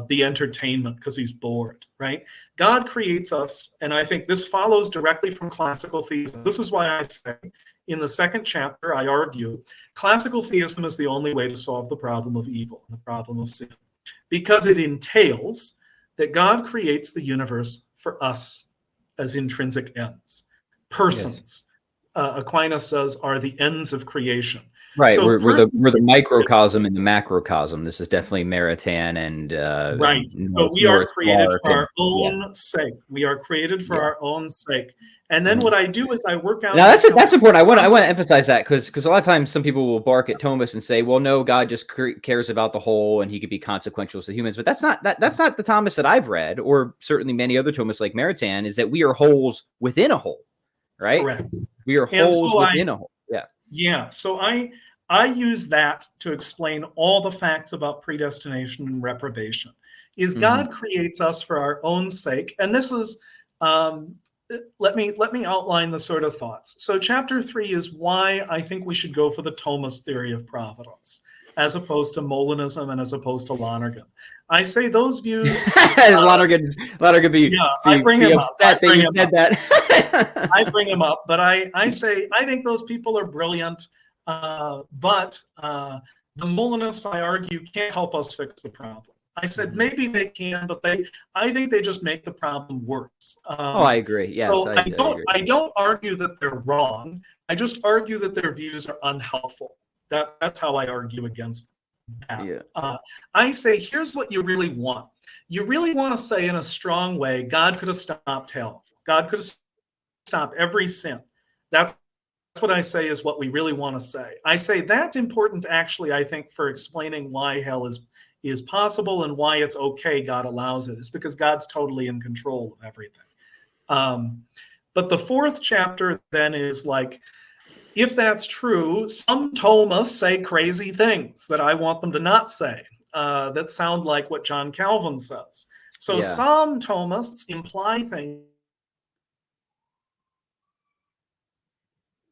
Speaker 2: be entertainment because he's bored, right? God creates us, and I think this follows directly from classical theism. This is why I say, in the second chapter, I argue, classical theism is the only way to solve the problem of evil, the problem of sin, because it entails that God creates the universe for us as intrinsic ends. Persons, yes. Aquinas says, are the ends of creation.
Speaker 1: Right, so we're the microcosm and the macrocosm. This is definitely Maritain and
Speaker 2: right. So we are created for our own sake. We are created for our own sake. And then what I do is I work out.
Speaker 1: Now that's important. I want to emphasize that because a lot of times some people will bark at Thomas and say, "Well, no, God just cares about the whole, and he could be consequential to humans." But that's not the Thomas that I've read, or certainly many other Thomas like Maritain. Is that we are wholes within a whole, right?
Speaker 2: Correct.
Speaker 1: We are holes within a whole. Yeah.
Speaker 2: Yeah. So I use that to explain all the facts about predestination and reprobation. Is God creates us for our own sake, and this is. Let me outline the sort of thoughts. So chapter 3 is why I think we should go for the Thomist theory of providence, as opposed to Molinism and as opposed to Lonergan. I say those views.
Speaker 1: Lonergan be upset that you said that.
Speaker 2: I bring him up, but I say I think those people are brilliant, but the Molinists, I argue, can't help us fix the problem. I said maybe they can, but I think they just make the problem worse.
Speaker 1: I agree. Yes,
Speaker 2: so
Speaker 1: I agree.
Speaker 2: I don't argue that they're wrong. I just argue that their views are unhelpful. That's how I argue against that. Yeah. I say, here's what you really want. You really want to say in a strong way, God could have stopped hell. God could have stopped every sin. That's what I say is what we really want to say. I say that's important, actually, I think, for explaining why hell is possible and why it's okay God allows it. It's because God's totally in control of everything. But the fourth chapter then is like, if that's true, some Thomists say crazy things that I want them to not say, that sound like what John Calvin says. So some Thomists imply things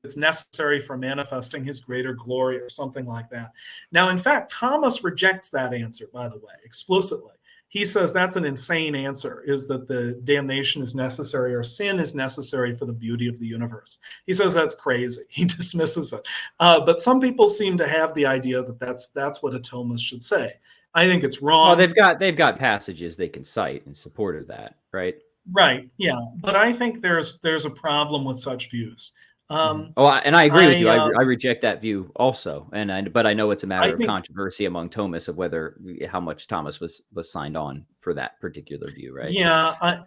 Speaker 2: it's necessary for manifesting his greater glory or something like that. Now, in fact, Thomas rejects that answer, by the way, explicitly. He says that's an insane answer, is that the damnation is necessary or sin is necessary for the beauty of the universe. He says that's crazy. He dismisses it. But some people seem to have the idea that that's what a Thomist should say. I think it's wrong.
Speaker 1: Well, they've got passages they can cite in support of that, right?
Speaker 2: Right, yeah. But I think there's a problem with such views.
Speaker 1: And I agree with you. I reject that view also, but I know it's a matter of controversy among Thomists of how much Thomas was signed on for that particular view, right?
Speaker 2: Yeah,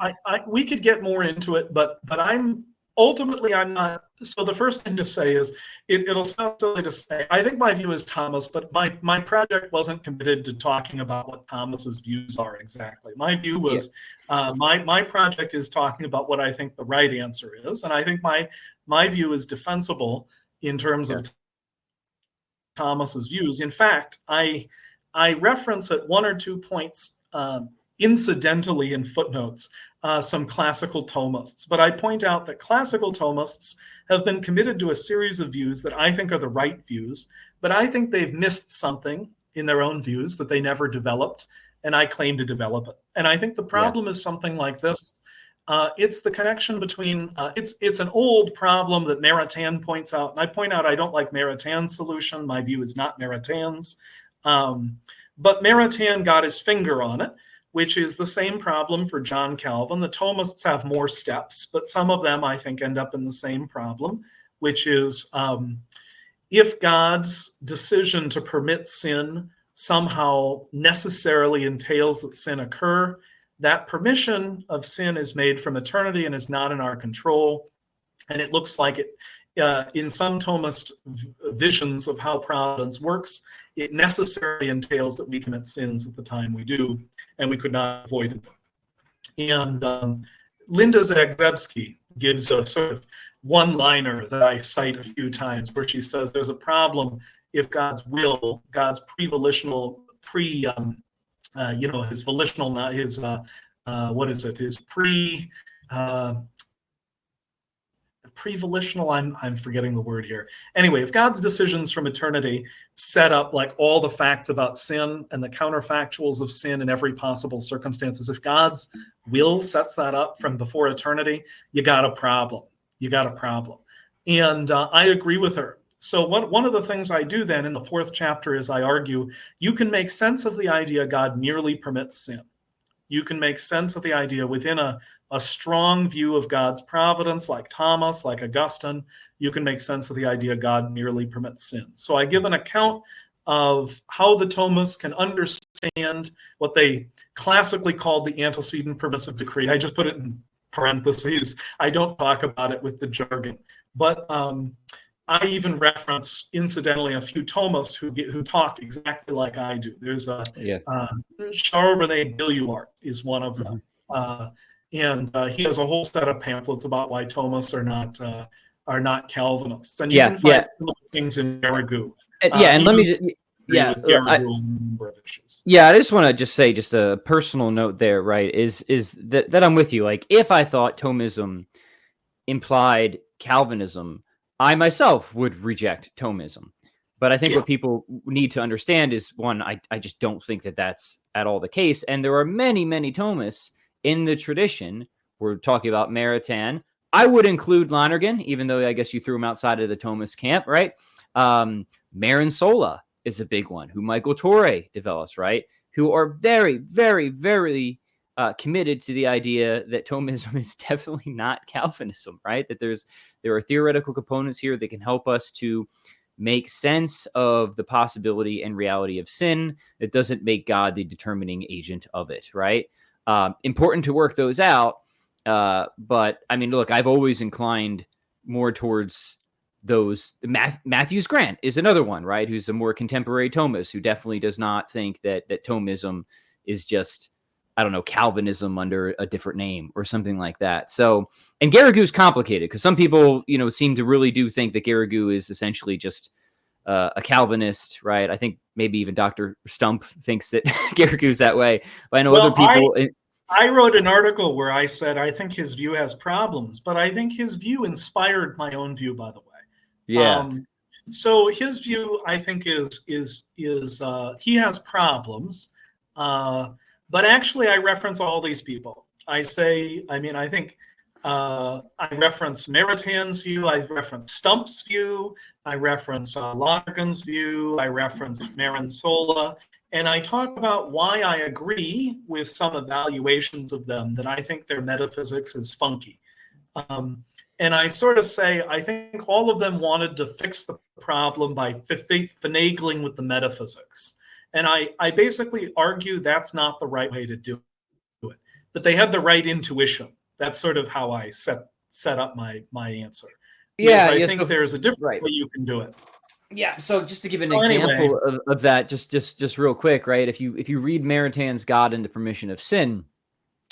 Speaker 2: we could get more into it, but I'm not. So the first thing to say is it'll sound silly to say. I think my view is Thomas, but my project wasn't committed to talking about what Thomas's views are exactly. My view was my project is talking about what I think the right answer is, and I think my view is defensible in terms of Thomas's views. In fact, I reference at one or two points incidentally in footnotes some classical Thomists, but I point out that classical Thomists have been committed to a series of views that I think are the right views, but I think they've missed something in their own views that they never developed, and I claim to develop it. And I think the problem is something like this. It's the connection between, it's an old problem that Maritain points out. And I point out I don't like Maritain's solution. My view is not Maritain's. But Maritain got his finger on it, which is the same problem for John Calvin. The Thomists have more steps, but some of them, I think, end up in the same problem, which is if God's decision to permit sin somehow necessarily entails that sin occur, that permission of sin is made from eternity and is not in our control. And it looks like it, in some Thomist visions of how providence works, it necessarily entails that we commit sins at the time we do, and we could not avoid it. And Linda Zagzebski gives a sort of one-liner that I cite a few times, where she says there's a problem if God's will, God's pre-volitional, his volitional, his pre-volitional, I'm forgetting the word here. Anyway, if God's decisions from eternity set up like all the facts about sin and the counterfactuals of sin in every possible circumstances, if God's will sets that up from before eternity, you got a problem. You got a problem. And I agree with her. So one of the things I do then in the 4th chapter is I argue you can make sense of the idea God merely permits sin. You can make sense of the idea within a strong view of God's providence, like Thomas, like Augustine. You can make sense of the idea God merely permits sin. So I give an account of how the Thomists can understand what they classically called the antecedent permissive decree. I just put it in parentheses. I don't talk about it with the jargon. But I even reference, incidentally, a few Thomists who talk exactly like I do. There's Charles-René Billuart is one of them. And he has a whole set of pamphlets about why Thomists are not Calvinists. And you can find similar things in Garrigou.
Speaker 1: And let me I just want to say just a personal note there, right? Is that I'm with you. Like, if I thought Thomism implied Calvinism, I myself would reject Thomism. But I think what people need to understand is, one, I just don't think that that's at all the case. And there are many, many Thomists in the tradition. We're talking about Maritain. I would include Lonergan, even though I guess you threw him outside of the Thomist camp, right? Marin Sola is a big one, who Michael Torre develops, right? Who are very, very, very committed to the idea that Thomism is definitely not Calvinism, right? That there are theoretical components here that can help us to make sense of the possibility and reality of sin. It doesn't make God the determining agent of it, right? Important to work those out. But I mean, look, I've always inclined more towards those. Matthews Grant is another one, right? Who's a more contemporary Thomist, who definitely does not think that Thomism is just, I don't know, Calvinism under a different name or something like that. So, and Garrigou's complicated because some people, seem to really do think that Garrigou is essentially just a Calvinist, right? I think maybe even Dr. Stump thinks that Garrigou's that way. But I know other people.
Speaker 2: I wrote an article where I said I think his view has problems, but I think his view inspired my own view, by the way.
Speaker 1: Yeah.
Speaker 2: So his view, I think, is he has problems. But actually, I reference all these people. I reference Maritain's view. I reference Stump's view. I reference Lonergan's view. I reference Marin Sola. And I talk about why I agree with some evaluations of them, that I think their metaphysics is funky. And I sort of say, I think all of them wanted to fix the problem by finagling with the metaphysics. And I basically argue that's not the right way to do it. But they had the right intuition. That's sort of how I set up my answer.
Speaker 1: Yeah,
Speaker 2: I think there's a different way you can do it.
Speaker 1: Yeah, so just to give an example of that, just real quick, right? If you read Maritain's God and the Permission of Sin,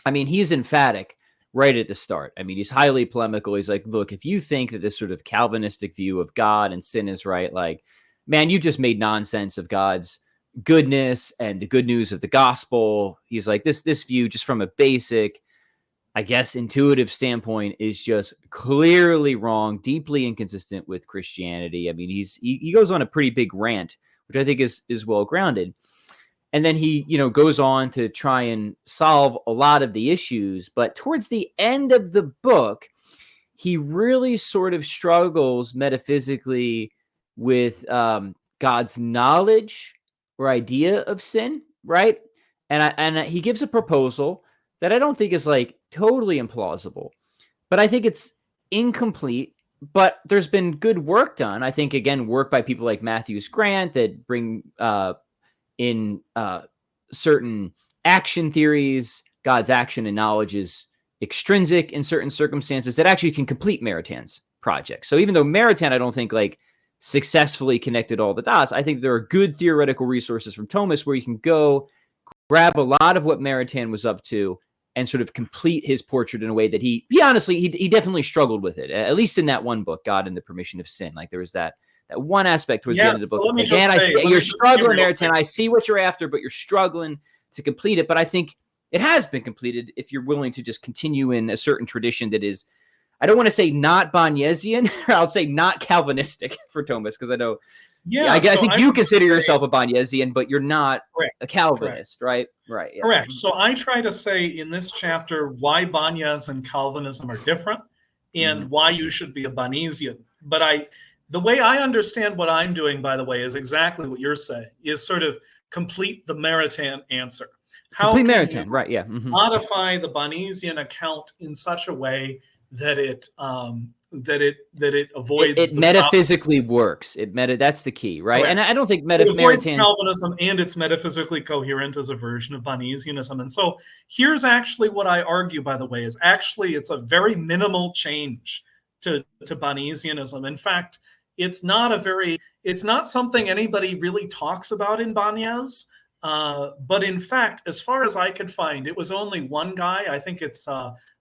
Speaker 1: I mean, he's emphatic right at the start. I mean, he's highly polemical. He's like, look, if you think that this sort of Calvinistic view of God and sin is right, like, man, you just made nonsense of God's goodness and the good news of the gospel. He's like, this view, just from a basic, I guess, intuitive standpoint, is just clearly wrong, deeply inconsistent with Christianity. I mean, he goes on a pretty big rant, which I think is well grounded. And then he, goes on to try and solve a lot of the issues. But towards the end of the book, he really sort of struggles metaphysically with God's knowledge or idea of sin, right? And he gives a proposal that I don't think is like totally implausible, but I think it's incomplete. But there's been good work done. I think, again, work by people like Matthews Grant that bring in certain action theories. God's action and knowledge is extrinsic in certain circumstances that actually can complete Maritan's project. So even though Maritain, I don't think like successfully connected all the dots, I think there are good theoretical resources from Thomas where you can go grab a lot of what Maritain was up to and sort of complete his portrait in a way that he honestly, he definitely struggled with it, at least in that one book, God and the Permission of Sin. Like there was that one aspect towards the end of the book.
Speaker 2: Let me
Speaker 1: Like,
Speaker 2: just say,
Speaker 1: you're struggling, Maritain. I see what you're after, but you're struggling to complete it. But I think it has been completed if you're willing to just continue in a certain tradition that is, I don't want to say not Banyesian, I'll say not Calvinistic for Thomas, because I know, I think you consider yourself a Banyesian, but you're not a Calvinist, right? Right. Yeah.
Speaker 2: Correct. So I try to say in this chapter why Banyas and Calvinism are different and why you should be a Banyesian. But the way I understand what I'm doing, by the way, is exactly what you're saying, is sort of complete the Maritain answer. How
Speaker 1: complete Maritain, right? Yeah.
Speaker 2: Modify the Banyesian account in such a way that it avoids
Speaker 1: it metaphysically works. That's the key, right?
Speaker 2: Correct.
Speaker 1: And I don't think
Speaker 2: it avoids Calvinism, and it's metaphysically coherent as a version of Banyesianism. And so here's actually what I argue, by the way, is actually it's a very minimal change to Banyesianism. In fact, it's not something anybody really talks about in Banyas. But in fact, as far as I could find, it was only one guy. I think it's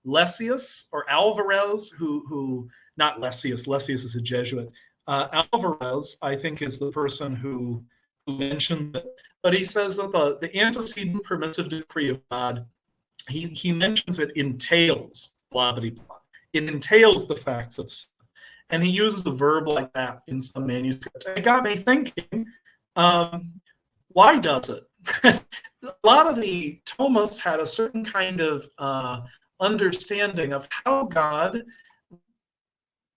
Speaker 2: Lessius or Alvarez, who not Lessius. Lessius is a Jesuit. Alvarez, I think, is the person who mentioned it. But he says that the antecedent permissive decree of God, he mentions it entails blah, blah, blah. It entails the facts of sin. And he uses a verb like that in some manuscripts. It got me thinking, why does it? A lot of the Thomas had a certain kind of understanding of how God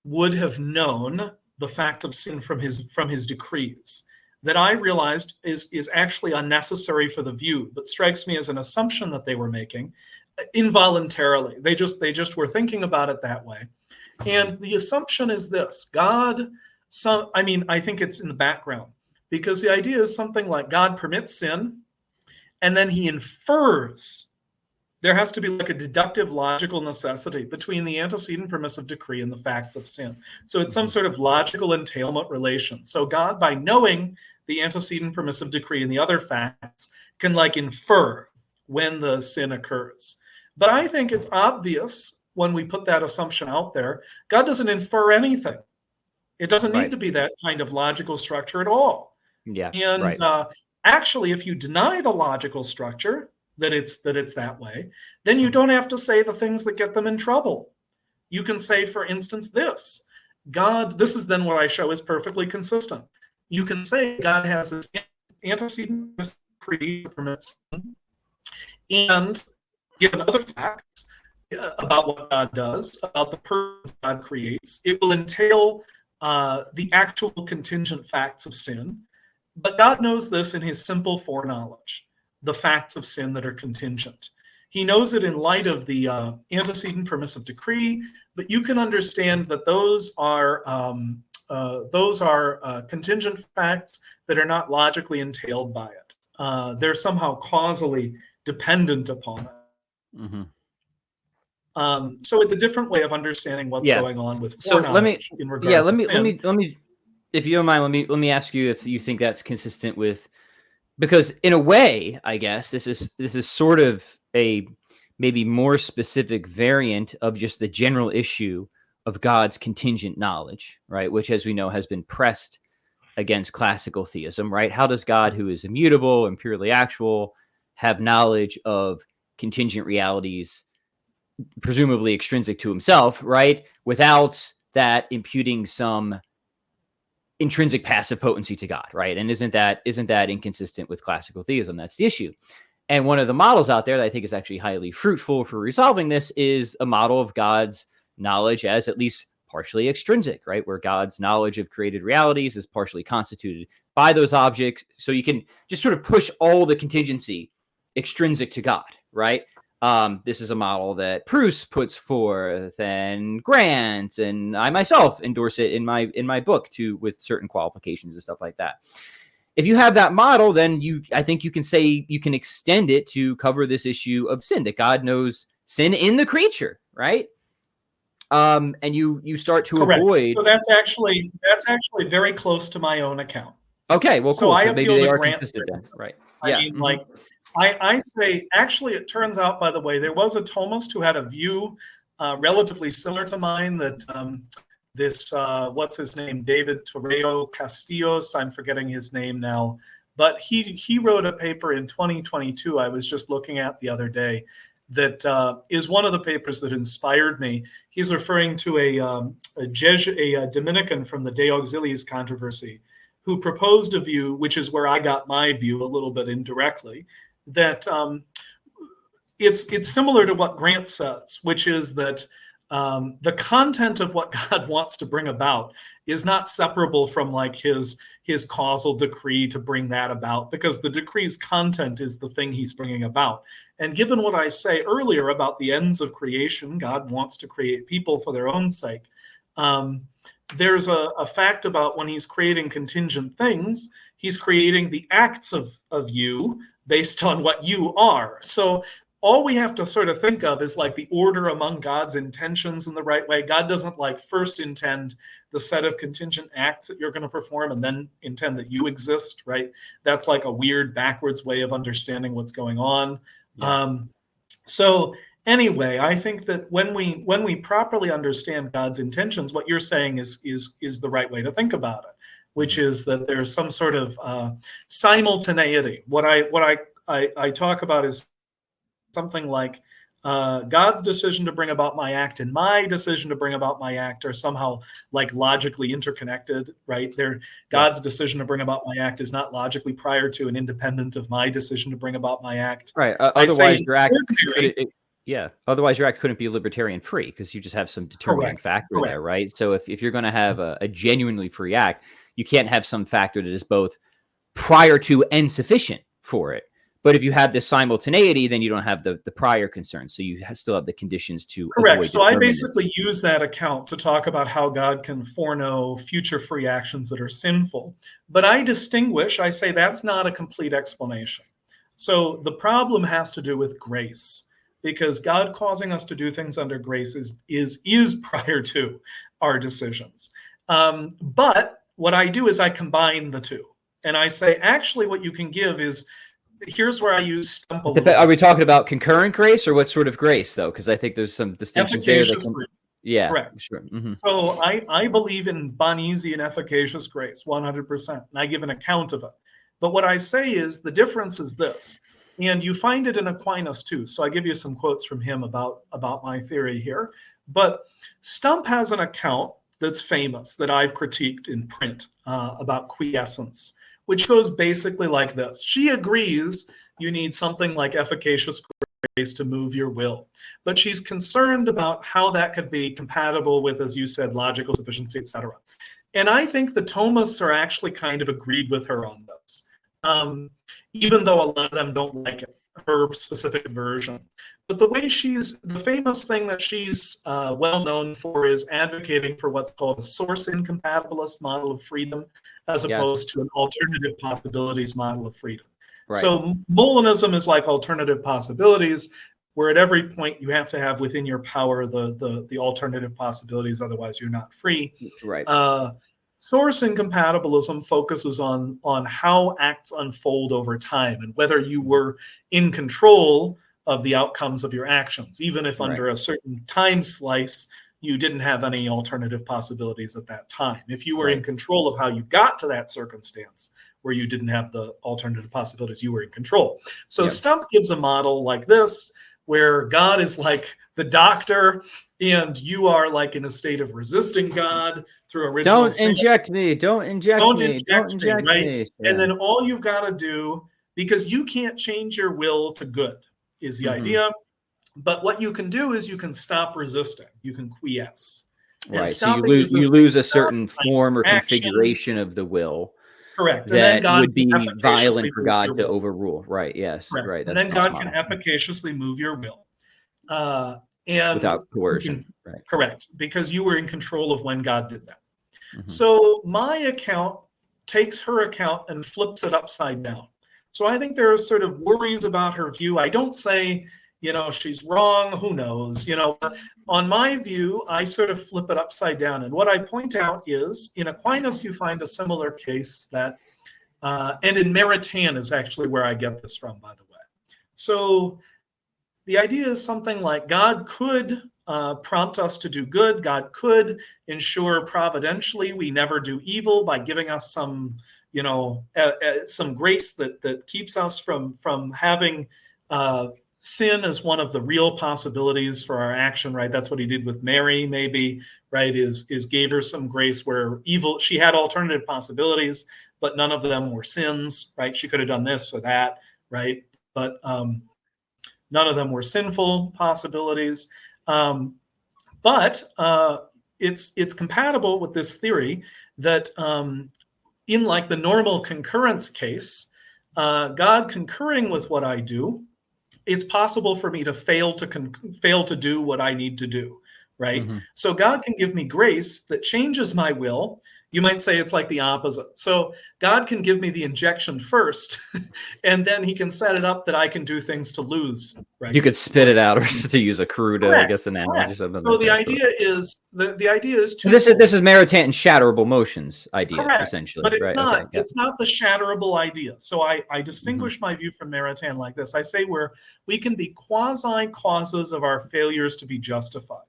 Speaker 2: would have known the fact of sin from his decrees that I realized is actually unnecessary for the view, but strikes me as an assumption that they were making involuntarily. They just were thinking about it that way. And the assumption is this: I think it's in the background, because the idea is something like God permits sin, and then he infers. There has to be like a deductive logical necessity between the antecedent permissive decree and the facts of sin. So it's some sort of logical entailment relation. So God, by knowing the antecedent permissive decree and the other facts, can like infer when the sin occurs. But I think it's obvious when we put that assumption out there, God doesn't infer anything. It doesn't need to be that kind of logical structure at all.
Speaker 1: Yeah.
Speaker 2: And actually, if you deny the logical structure, that it's that way, then you don't have to say the things that get them in trouble. You can say, for instance, this is then what I show is perfectly consistent. You can say God has this antecedent decree permits, and given other facts about what God does, about the purpose God creates, it will entail the actual contingent facts of sin. But God knows this in his simple foreknowledge, the facts of sin that are contingent. He knows it in light of the antecedent permissive decree, but you can understand that those are contingent facts that are not logically entailed by it. They're somehow causally dependent upon it.
Speaker 1: Mm-hmm.
Speaker 2: So it's a different way of understanding what's going on with
Speaker 1: foreknowledge. So let me,
Speaker 2: let me,
Speaker 1: if you don't mind, let me ask you if you think that's consistent with, because in a way, I guess this is sort of a maybe more specific variant of just the general issue of God's contingent knowledge, right? Which, as we know, has been pressed against classical theism, right? How does God, who is immutable and purely actual, have knowledge of contingent realities, presumably extrinsic to himself, right? Without that imputing some intrinsic passive potency to God, right? And isn't that inconsistent with classical theism? That's the issue. And one of the models out there that I think is actually highly fruitful for resolving this is a model of God's knowledge as at least partially extrinsic, right? Where God's knowledge of created realities is partially constituted by those objects. So you can just sort of push all the contingency extrinsic to God, right? This is a model that Proust puts forth, and Grant and I myself endorse it in my book too, with certain qualifications and stuff like that. If you have that model, then I think you can say you can extend it to cover this issue of sin, that God knows sin in the creature, right? And you start to
Speaker 2: Correct.
Speaker 1: avoid.
Speaker 2: So that's actually very close to my own account.
Speaker 1: Okay, well, cool.
Speaker 2: So I
Speaker 1: maybe
Speaker 2: appeal
Speaker 1: they
Speaker 2: to
Speaker 1: are
Speaker 2: Grant
Speaker 1: consistent then, right?
Speaker 2: I mean, like, I say, actually, it turns out, by the way, there was a Thomist who had a view relatively similar to mine, that this, what's his name, David Torreo Castillos, I'm forgetting his name now, but he wrote a paper in 2022 I was just looking at the other day that is one of the papers that inspired me. He's referring to a Dominican from the De Auxiliis controversy, who proposed a view, which is where I got my view a little bit indirectly, that it's similar to what Grant says, which is that the content of what God wants to bring about is not separable from like his causal decree to bring that about, because the decree's content is the thing he's bringing about. And given what I say earlier about the ends of creation, God wants to create people for their own sake. There's a fact about when he's creating contingent things, he's creating the acts of you based on what you are. So all we have to sort of think of is like the order among God's intentions in the right way. God doesn't like first intend the set of contingent acts that you're going to perform and then intend that you exist, right? That's like a weird backwards way of understanding what's going on. Yeah. So anyway, I think that when we properly understand God's intentions, what you're saying is the right way to think about it, which is that there's some sort of simultaneity. What I talk about is something like God's decision to bring about my act and my decision to bring about my act are somehow like logically interconnected, right? God's decision to bring about my act is not logically prior to and independent of my decision to bring about my act.
Speaker 1: Right. Otherwise, your act otherwise your act couldn't be libertarian free, because you just have some determining factor there, right? So if you're going to have a genuinely free act, you can't have some factor that is both prior to and sufficient for it. But if you have this simultaneity, then you don't have the prior concerns. So you still have the conditions to avoid.
Speaker 2: So I basically use that account to talk about how God can foreknow future free actions that are sinful. But I distinguish, I say that's not a complete explanation. So the problem has to do with grace, because God causing us to do things under grace is prior to our decisions. But what I do is I combine the two. And I say, actually, what you can give is, here's where I use stump a little bit.
Speaker 1: Are we talking about concurrent grace or what sort of grace, though? Because I think there's some distinctions there. Yeah,
Speaker 2: correct.
Speaker 1: Sure. Mm-hmm.
Speaker 2: So I believe in Bonesi and efficacious grace, 100%, and I give an account of it. But what I say is the difference is this, and you find it in Aquinas too. So I give you some quotes from him about my theory here. But Stump has an account that's famous that I've critiqued in print about quiescence, which goes basically like this. She agrees you need something like efficacious grace to move your will, but she's concerned about how that could be compatible with, as you said, logical sufficiency, etc. And I think the Thomists are actually kind of agreed with her on this, even though a lot of them don't like it, her specific version. But the famous thing that she's well known for is advocating for what's called a source incompatibilist model of freedom, as opposed to an alternative possibilities model of freedom. Right. So Molinism is like alternative possibilities, where at every point you have to have within your power the alternative possibilities, otherwise you're not free.
Speaker 1: Right.
Speaker 2: Source incompatibilism focuses on how acts unfold over time and whether you were in control of the outcomes of your actions, even if under a certain time slice you didn't have any alternative possibilities at that time. If you were in control of how you got to that circumstance where you didn't have the alternative possibilities, you were in control. So Stump gives a model like this, where God is like the doctor and you are like in a state of resisting God through original sin.
Speaker 1: Don't inject me, right?
Speaker 2: Yeah. And then all you've got to do, because you can't change your will to good, is the idea. But what you can do is you can stop resisting. You can quiesce. And
Speaker 1: Right. So
Speaker 2: stopping resistance
Speaker 1: you lose a
Speaker 2: is not
Speaker 1: certain
Speaker 2: like
Speaker 1: form or
Speaker 2: action.
Speaker 1: configuration of the will
Speaker 2: Correct. And then
Speaker 1: that
Speaker 2: God
Speaker 1: would
Speaker 2: can
Speaker 1: be
Speaker 2: efficaciously
Speaker 1: violent for
Speaker 2: move your
Speaker 1: God to
Speaker 2: will.
Speaker 1: overrule. Right. Yes.
Speaker 2: Correct.
Speaker 1: Right.
Speaker 2: And
Speaker 1: That's
Speaker 2: then
Speaker 1: Stump's
Speaker 2: God can
Speaker 1: model.
Speaker 2: efficaciously move your will. And
Speaker 1: Without
Speaker 2: you
Speaker 1: coercion.
Speaker 2: can,
Speaker 1: Right.
Speaker 2: correct, because you were in control of when God did that.
Speaker 1: Mm-hmm.
Speaker 2: So my account takes her account and flips it upside down. So I think there are sort of worries about her view. I don't say, she's wrong, who knows, on my view, I sort of flip it upside down. And what I point out is, in Aquinas, you find a similar case that, and in Maritain is actually where I get this from, by the way. So the idea is something like God could prompt us to do good. God could ensure providentially we never do evil by giving us some, some grace that keeps us from having sin as one of the real possibilities for our action, right? That's what he did with Mary, maybe, right? Is gave her some grace where evil, she had alternative possibilities, but none of them were sins, right? She could have done this or that, right? But none of them were sinful possibilities. But it's compatible with this theory that in like the normal concurrence case, God concurring with what I do, it's possible for me to fail to do what I need to do, right?
Speaker 1: Mm-hmm.
Speaker 2: So God can give me grace that changes my will. You might say it's like the opposite. So God can give me the injection first, and then he can set it up that I can do things to lose, right?
Speaker 1: You could spit it out, or to use a crude, I guess, analogy or something.
Speaker 2: So
Speaker 1: like
Speaker 2: the
Speaker 1: that,
Speaker 2: idea is the idea is
Speaker 1: this is Maritain and shatterable motions idea,
Speaker 2: correct,
Speaker 1: essentially.
Speaker 2: but it's
Speaker 1: right?
Speaker 2: not.
Speaker 1: Okay, yeah.
Speaker 2: It's not the shatterable idea. So I distinguish my view from Maritain like this. I say we can be quasi causes of our failures to be justified.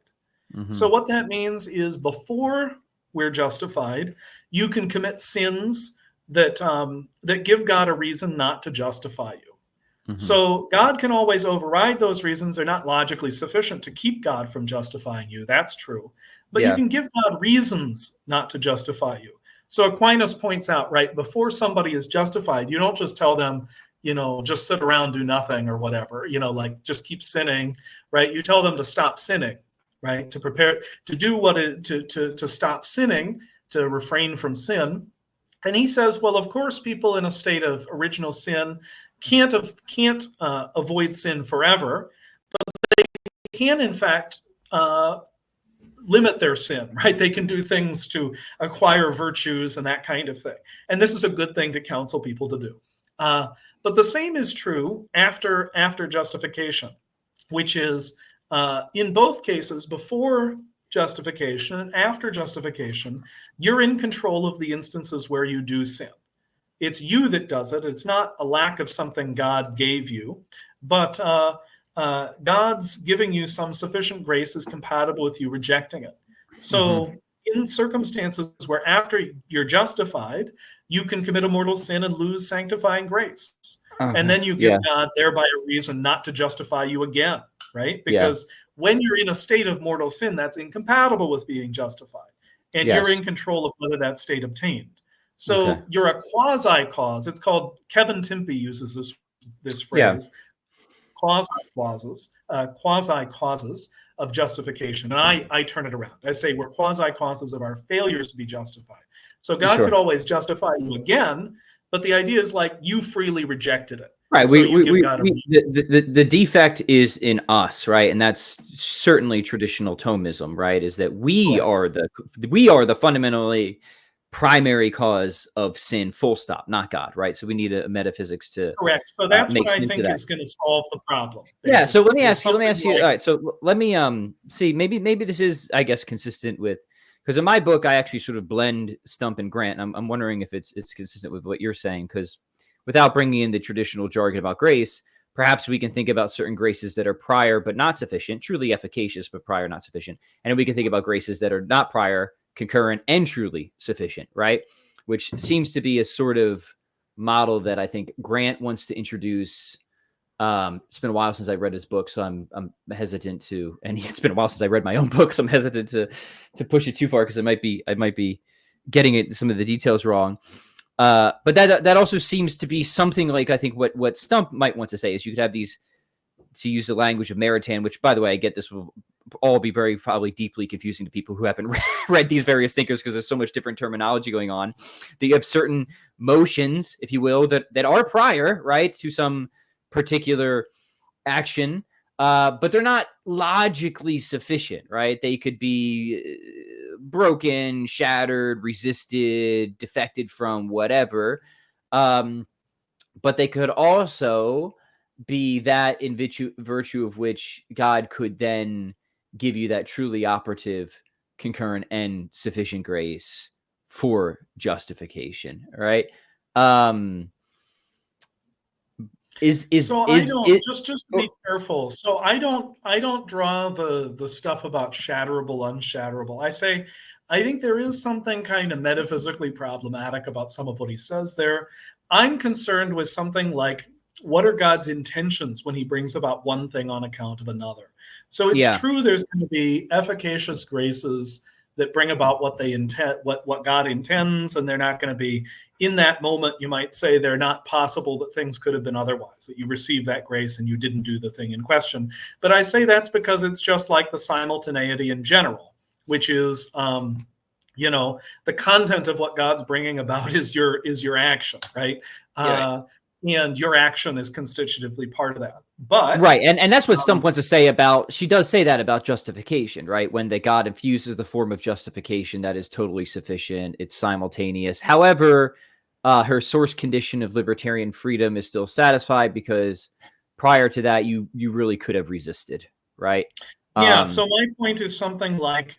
Speaker 1: Mm-hmm.
Speaker 2: So what that means is before we're justified, you can commit sins that give God a reason not to justify you. Mm-hmm. So God can always override those reasons. They're not logically sufficient to keep God from justifying you. That's true. But you can give God reasons not to justify you. So Aquinas points out, right, before somebody is justified, you don't just tell them, just sit around, do nothing or whatever, like just keep sinning, right? You tell them to stop sinning, right? To prepare to do to stop sinning, to refrain from sin. And he says, well, of course, people in a state of original sin can't avoid sin forever, but they can, in fact, limit their sin, right? They can do things to acquire virtues and that kind of thing. And this is a good thing to counsel people to do. But the same is true after justification, which is in both cases, before justification and after justification, you're in control of the instances where you do sin. It's you that does it. It's not a lack of something God gave you, but God's giving you some sufficient grace is compatible with you rejecting it. So in circumstances where after you're justified, you can commit a mortal sin and lose sanctifying grace. Okay. And then you give God thereby a reason not to justify you again, right? Because when you're in a state of mortal sin, that's incompatible with being justified. And you're in control of whether that state obtained. So you're a quasi-cause. It's called, Kevin Timpe uses this phrase, quasi-causes of justification. And I turn it around. I say we're quasi-causes of our failures to be justified. So God could always justify you again, but the idea is like you freely rejected it.
Speaker 1: Right.
Speaker 2: So
Speaker 1: the defect is in us, right? And that's certainly traditional Thomism, right? Is that we are the fundamentally primary cause of sin, full stop, not God, right? So we need a metaphysics to
Speaker 2: correct. So that's what I think is going to solve the problem. Basically.
Speaker 1: Yeah. So let me ask you. All right. So let me see. Maybe this is, I guess, consistent with, because in my book I actually sort of blend Stump and Grant. I'm wondering if it's consistent with what you're saying, because without bringing in the traditional jargon about grace, perhaps we can think about certain graces that are prior but not sufficient, truly efficacious but prior not sufficient, and then we can think about graces that are not prior, concurrent, and truly sufficient, right? Which seems to be a sort of model that I think Grant wants to introduce. It's been a while since I read his book, so I'm hesitant to, and it's been a while since I read my own book, so I'm hesitant to push it too far, because I might be getting some of the details wrong. But that also seems to be something like, I think what Stump might want to say is you could have these, to use the language of Maritain, which, by the way, I get this all be very probably deeply confusing to people who haven't read these various thinkers, because there's so much different terminology going on. That you have certain motions, if you will, that are prior, right, to some particular action, but they're not logically sufficient, right? They could be broken, shattered, resisted, defected from, whatever. But they could also be that in virtue of which God could then give you that truly operative, concurrent, and sufficient grace for justification, right?
Speaker 2: Just be careful. So I don't draw the stuff about shatterable, unshatterable. I think there is something kind of metaphysically problematic about some of what he says there. I'm concerned with something like, what are God's intentions when he brings about one thing on account of another? So it's true there's going to be efficacious graces that bring about what they intend, what God intends, and they're not going to be, in that moment, you might say, they're not possible that things could have been otherwise, that you received that grace and you didn't do the thing in question. But I say that's because it's just like the simultaneity in general, which is, the content of what God's bringing about is your action, right? And your action is constitutively part of that. But
Speaker 1: right, and that's what Stump wants to say about. She does say that about justification, right? When the God infuses the form of justification, that is totally sufficient. It's simultaneous. However, her source condition of libertarian freedom is still satisfied, because prior to that, you really could have resisted, right?
Speaker 2: So my point is something like,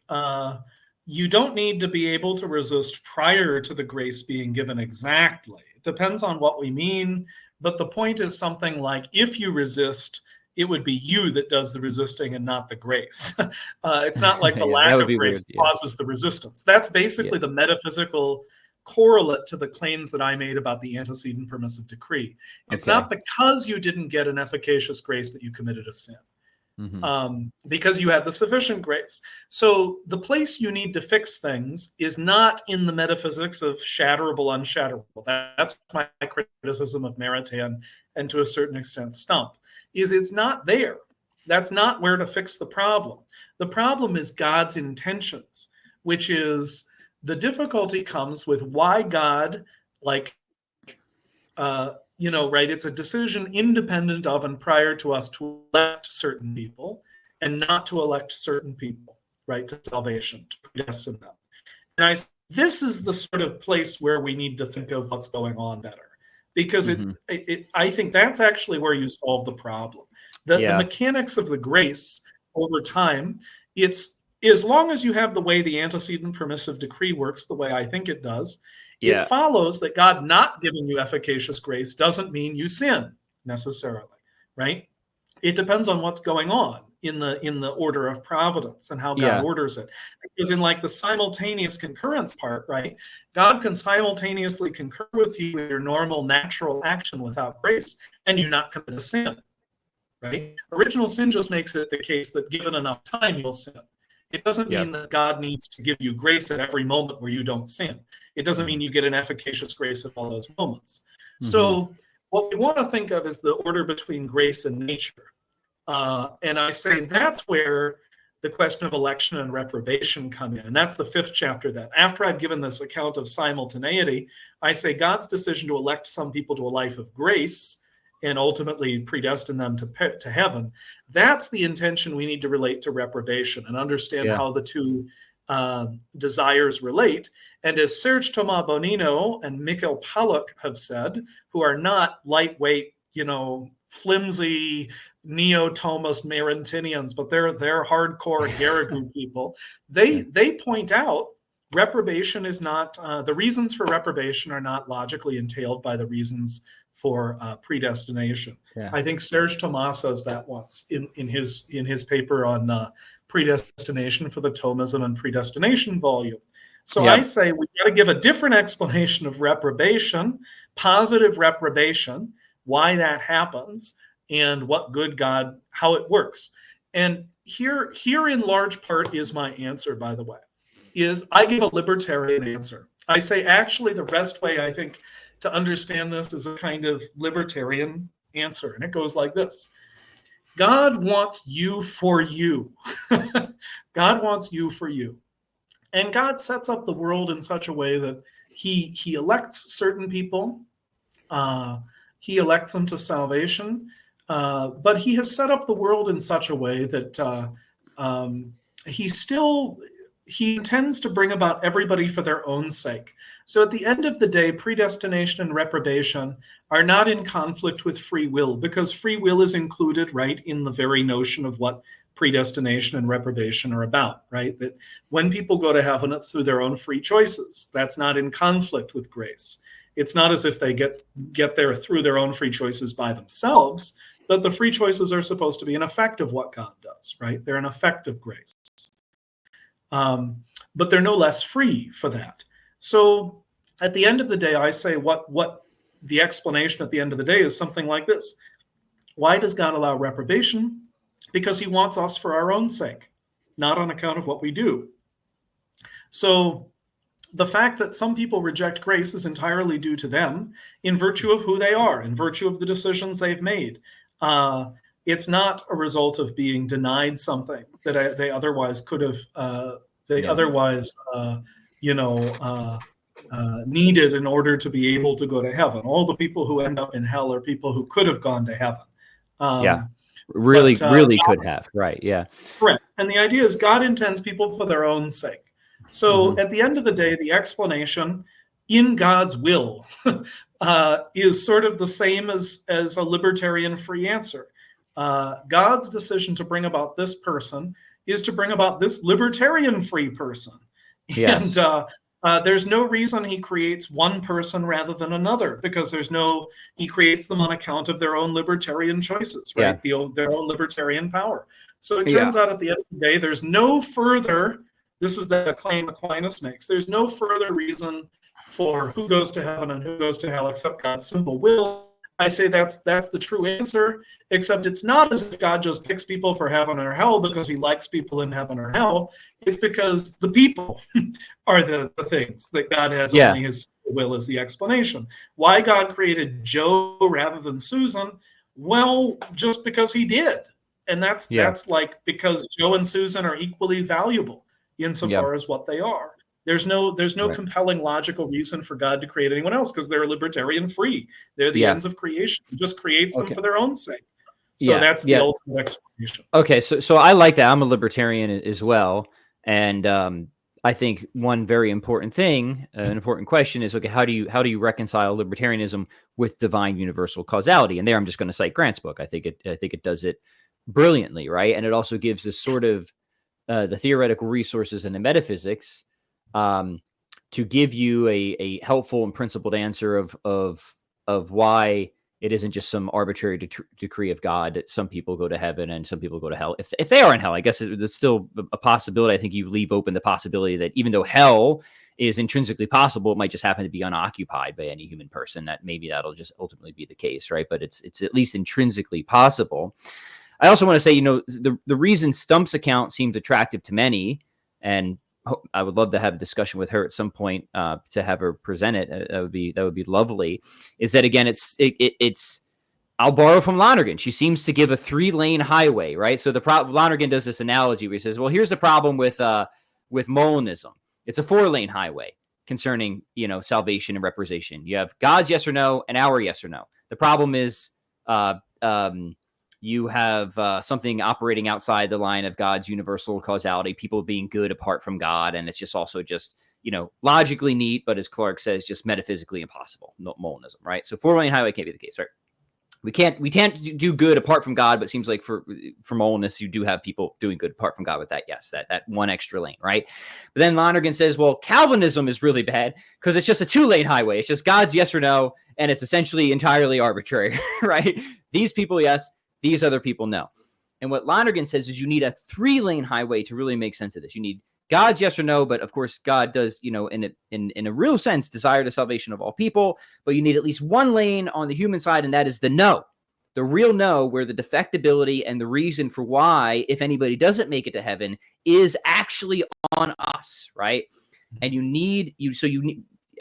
Speaker 2: you don't need to be able to resist prior to the grace being given exactly. It depends on what we mean, but the point is something like, if you resist, it would be you that does the resisting and not the grace. It's not like the lack of grace causes the resistance. That's basically the metaphysical correlate to the claims that I made about the antecedent permissive decree. It's not because you didn't get an efficacious grace that you committed a sin. Because you had the sufficient grace. So the place you need to fix things is not in the metaphysics of shatterable, unshatterable. That's my criticism of Maritain, and to a certain extent Stump, is it's not there. That's not where to fix the problem. The problem is God's intentions, which is the difficulty comes with why God, it's a decision independent of and prior to us to elect certain people and not to elect certain people, right, to salvation, to predestine them. And this is the sort of place where we need to think of what's going on better, because I think that's actually where you solve the problem. The mechanics of the grace over time, it's as long as you have the way the antecedent permissive decree works the way I think it does, it follows that God not giving you efficacious grace doesn't mean you sin necessarily, right? It depends on what's going on in the order of providence and how God orders it. Because in the simultaneous concurrence part, right, God can simultaneously concur with you in your normal natural action without grace, and you not commit a sin, right? Original sin just makes it the case that given enough time, you'll sin. It doesn't mean that God needs to give you grace at every moment where you don't sin. It doesn't mean you get an efficacious grace at all those moments. So what we want to think of is the order between grace and nature. And I say that's where the question of election and reprobation come in. And that's the 5th chapter then. After I've given this account of simultaneity, I say God's decision to elect some people to a life of grace and ultimately predestine them to heaven, that's the intention we need to relate to reprobation and understand how the two desires relate. And as Serge Thomas Bonino and Mikhail Paluk have said, who are not lightweight, flimsy neo-Thomist Marantinians, but they're hardcore Garrigou people, they point out reprobation is not, the reasons for reprobation are not logically entailed by the reasons for predestination. I think Serge Thomas says that once in his paper on predestination for the Thomism and predestination volume. So I say we got to give a different explanation of reprobation, positive reprobation, why that happens, and what good God, how it works. And here in large part is my answer, by the way, is I give a libertarian answer. I say actually the best way I think to understand this is a kind of libertarian answer. And it goes like this. God wants you for you. God wants you for you. And God sets up the world in such a way that he elects certain people. He elects them to salvation. But he has set up the world in such a way that he intends to bring about everybody for their own sake. So at the end of the day, predestination and reprobation are not in conflict with free will, because free will is included right in the very notion of what predestination and reprobation are about, right? That when people go to heaven, it's through their own free choices. That's not in conflict with grace. It's not as if they get there through their own free choices by themselves, but the free choices are supposed to be an effect of what God does, right? They're an effect of grace. But they're no less free for that. So at the end of the day, I say what the explanation at the end of the day is something like this. Why does God allow reprobation? Because he wants us for our own sake, not on account of what we do. So the fact that some people reject grace is entirely due to them in virtue of who they are, in virtue of the decisions they've made. It's not a result of being denied something that they otherwise could have, needed in order to be able to go to heaven. All the people who end up in hell are people who could have gone to heaven.
Speaker 1: Really could have. Right. Yeah.
Speaker 2: Correct. And the idea is God intends people for their own sake. So at the end of the day, the explanation in God's will is sort of the same as a libertarian free answer. God's decision to bring about this person is to bring about this libertarian free person.
Speaker 1: Yes.
Speaker 2: And there's no reason he creates one person rather than another, because he creates them on account of their own libertarian choices, right? Yeah. Their own libertarian power. So it turns out at the end of the day, there's no further, this is the claim Aquinas makes, there's no further reason for who goes to heaven and who goes to hell except God's simple will. I say that's the true answer, except it's not as if God just picks people for heaven or hell because he likes people in heaven or hell. It's because the people are the things that God has only his will as the explanation. Why God created Joe rather than Susan? Well, just because he did. And that's like because Joe and Susan are equally valuable insofar as what they are. There's no compelling logical reason for God to create anyone else because they're libertarian free. They're the ends of creation. He just creates them for their own sake. So that's the ultimate explanation.
Speaker 1: Okay, so I like that. I'm a libertarian as well, and I think one very important thing, an important question is, okay, how do you reconcile libertarianism with divine universal causality? And there, I'm just going to cite Grant's book. I think it does it brilliantly, right? And it also gives us sort of the theoretical resources and the metaphysics to give you a helpful and principled answer of why it isn't just some arbitrary decree of God that some people go to heaven and some people go to hell. If they are in hell, I guess there's still a possibility. I think you leave open the possibility that even though hell is intrinsically possible, it might just happen to be unoccupied by any human person. That maybe that'll just ultimately be the case, right? But it's at least intrinsically possible. I also want to say, the reason Stump's account seems attractive to many, and I would love to have a discussion with her at some point to have her present it. That would be lovely. Is that again? It's I'll borrow from Lonergan. She seems to give a 3-lane highway, right? So Lonergan does this analogy where he says, "Well, here's the problem with Molinism. It's a 4-lane highway concerning salvation and reprobation. You have God's yes or no and our yes or no. The problem is you have something operating outside the line of God's universal causality, people being good apart from God. And it's just also just, logically neat, but as Clark says, just metaphysically impossible. Molinism, right? So 4-lane highway can't be the case, right? We can't do good apart from God, but it seems like for Molinists, you do have people doing good apart from God with that. Yes, that one extra lane, right? But then Lonergan says, well, Calvinism is really bad because it's just a 2-lane highway. It's just God's yes or no, and it's essentially entirely arbitrary, right? These people, yes. These other people, no. And what Lonergan says is you need a 3-lane highway to really make sense of this. You need God's yes or no, but of course God does, in a real sense, desire the salvation of all people. But you need at least 1 lane on the human side, and that is the no, the real no, where the defectibility and the reason for why, if anybody doesn't make it to heaven, is actually on us, right? And you need.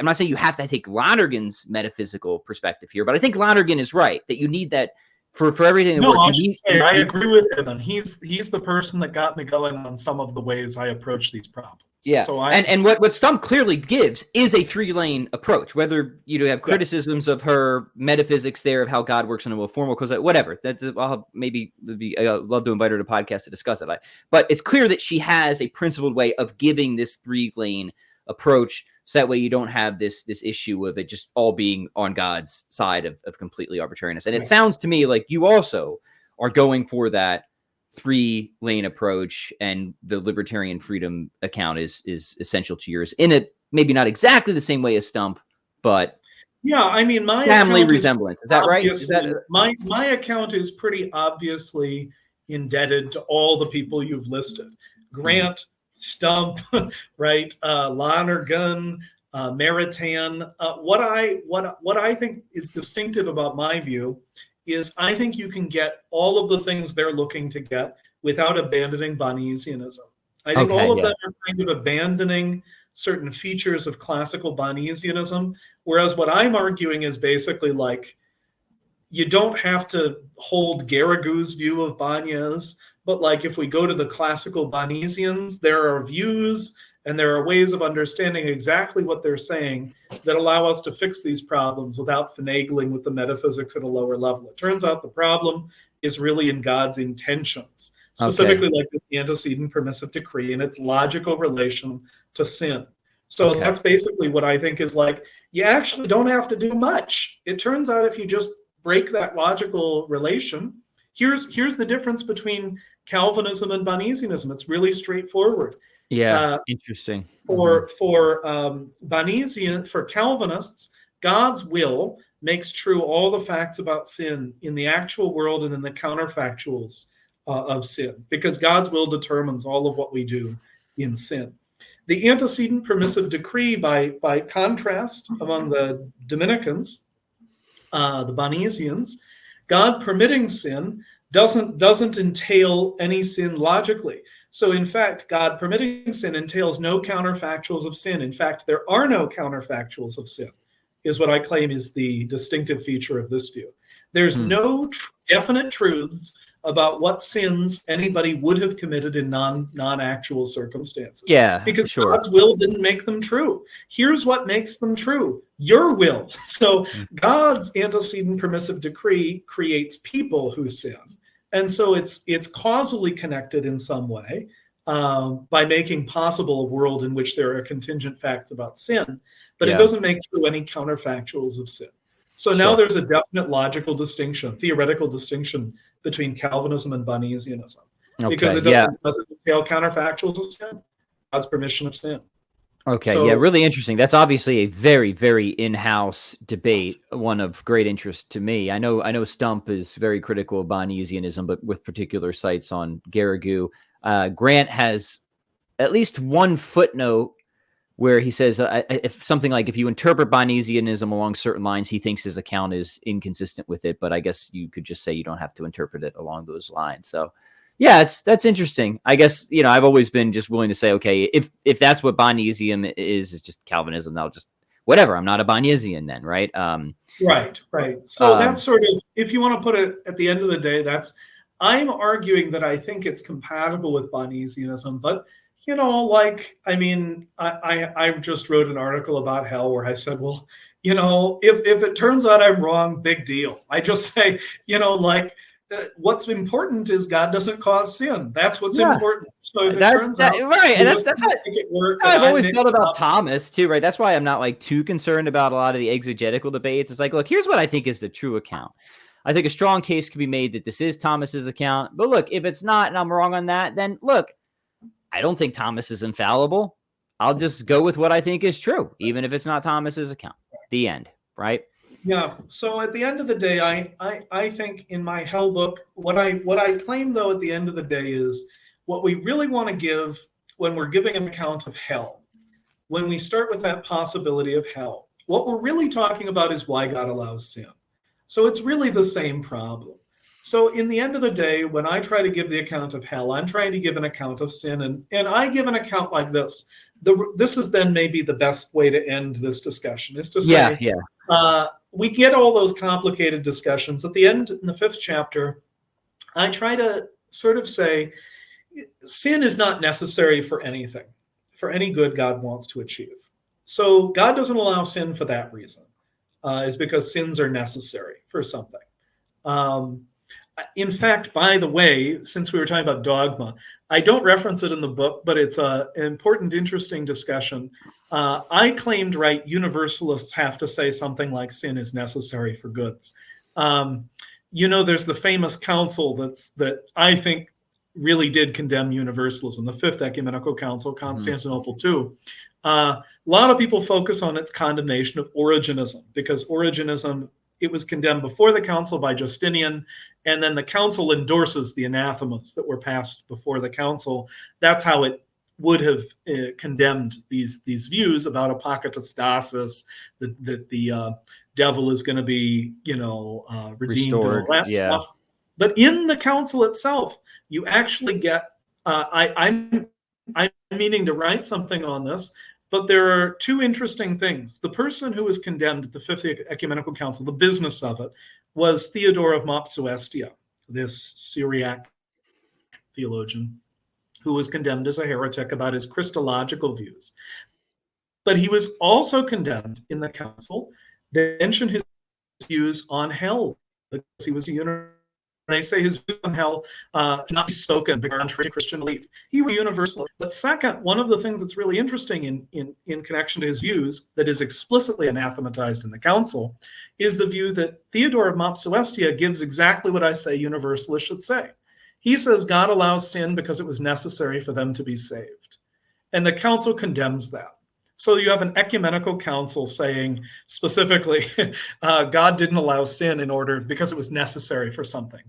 Speaker 1: I'm not saying you have to take Lonergan's metaphysical perspective here, but I think Lonergan is right that you need that for everything to
Speaker 2: No,
Speaker 1: work.
Speaker 2: I should say I agree with him, and he's the person that got me going on some of the ways I approach these problems.
Speaker 1: Yeah,
Speaker 2: so
Speaker 1: and what Stump clearly gives is a 3-lane approach. Whether you have criticisms of her metaphysics there of how God works in a more formal, because whatever. That's I'd love to invite her to podcast to discuss it. But it's clear that she has a principled way of giving this 3-lane approach, so that way you don't have this issue of it just all being on God's side of completely arbitrariness. And it sounds to me like you also are going for that 3-lane approach, and the libertarian freedom account is essential to yours in it, maybe not exactly the same way as Stump, but
Speaker 2: yeah, I mean, my
Speaker 1: family resemblance. Is that right?
Speaker 2: My account is pretty obviously indebted to all the people you've listed: Grant, Stump, right? Lonergan, Maritain. What I think is distinctive about my view is I think you can get all of the things they're looking to get without abandoning Bonesianism. I think all of them are kind of abandoning certain features of classical Bonesianism, whereas what I'm arguing is basically like, you don't have to hold Garrigue's view of Banyas, but like if we go to the classical Bonesians, there are views and there are ways of understanding exactly what they're saying that allow us to fix these problems without finagling with the metaphysics at a lower level. It turns out the problem is really in God's intentions, specifically like this antecedent permissive decree and its logical relation to sin. So that's basically what I think is like, you actually don't have to do much. It turns out if you just break that logical relation, here's the difference between Calvinism and Bonesianism. It's really straightforward.
Speaker 1: Yeah, interesting.
Speaker 2: For Bonesian, for Calvinists, God's will makes true all the facts about sin in the actual world and in the counterfactuals of sin, because God's will determines all of what we do in sin. The antecedent permissive decree, by contrast, among the Dominicans, the Bonesians, God permitting sin doesn't entail any sin logically. So in fact, God permitting sin entails no counterfactuals of sin. In fact, there are no counterfactuals of sin, is what I claim is the distinctive feature of this view. There's no definite truths about what sins anybody would have committed in non-actual circumstances.
Speaker 1: Yeah,
Speaker 2: because God's will didn't make them true. Here's what makes them true: your will. So God's antecedent permissive decree creates people who sin. And so it's causally connected in some way by making possible a world in which there are contingent facts about sin, but it doesn't make true any counterfactuals of sin. So now there's a definite logical distinction, theoretical distinction between Calvinism and Bonesianism, because it doesn't entail counterfactuals of sin, God's permission of sin.
Speaker 1: Okay, so, really interesting. That's obviously a very, very in-house debate, one of great interest to me. I know Stump is very critical of Bonesianism, but with particular sights on Garrigue. Grant has at least one footnote where he says if something like, if you interpret Bonesianism along certain lines, he thinks his account is inconsistent with it. But I guess you could just say you don't have to interpret it along those lines. So yeah, that's interesting. I guess, I've always been just willing to say, okay, if that's what Bonesian is just Calvinism, I'll just, whatever. I'm not a Bonesian then, right?
Speaker 2: Right. So that's sort of, if you want to put it at the end of the day, I'm arguing that I think it's compatible with Bonesianism, but I just wrote an article about hell where I said, well, if it turns out I'm wrong, big deal. I just say, what's important is God doesn't cause sin. That's what's important. So if it turns out
Speaker 1: right, and that's how I've always felt about Thomas too, right? That's why I'm not too concerned about a lot of the exegetical debates. It's like, look, here's what I think is the true account. I think a strong case could be made that this is Thomas's account. But look, if it's not and I'm wrong on that, then look, I don't think Thomas is infallible. I'll just go with what I think is true, even if it's not Thomas's account. The end, right?
Speaker 2: Yeah. So at the end of the day, I think in my hell book, what I claim though at the end of the day is what we really want to give when we're giving an account of hell. When we start with that possibility of hell, what we're really talking about is why God allows sin. So it's really the same problem. So in the end of the day, when I try to give the account of hell, I'm trying to give an account of sin, and I give an account like this. This is then maybe the best way to end this discussion, is to say, we get all those complicated discussions. At the end, in the 5th chapter, I try to sort of say, sin is not necessary for anything, for any good God wants to achieve. So God doesn't allow sin for that reason, is because sins are necessary for something. In fact, by the way, since we were talking about dogma, I don't reference it in the book, but it's an important, interesting discussion. I claimed, right, universalists have to say something like sin is necessary for goods. There's the famous council that I think really did condemn universalism, the 5th Ecumenical Council, Constantinople II. A lot of people focus on its condemnation of Origenism, because Origenism, it was condemned before the council by Justinian, and then the council endorses the anathemas that were passed before the council. That's how it would have condemned these views about apokatastasis, that the devil is going to be, redeemed,
Speaker 1: Restored,
Speaker 2: and all that stuff. But in the council itself, you actually get. I'm meaning to write something on this, but there are 2 interesting things. The person who was condemned at the 5th Ecumenical Council, the business of it, was Theodore of Mopsuestia, this Syriac theologian who was condemned as a heretic about his Christological views. But he was also condemned in the council. They mentioned his views on hell, because he was a universalist. They say his views on hell not be spoken contrary to Christian belief. He was universal. But second, one of the things that's really interesting in connection to his views that is explicitly anathematized in the council is the view that Theodore of Mopsuestia gives exactly what I say universalists should say. He says God allows sin because it was necessary for them to be saved. And the council condemns that. So you have an ecumenical council saying specifically, God didn't allow sin because it was necessary for something.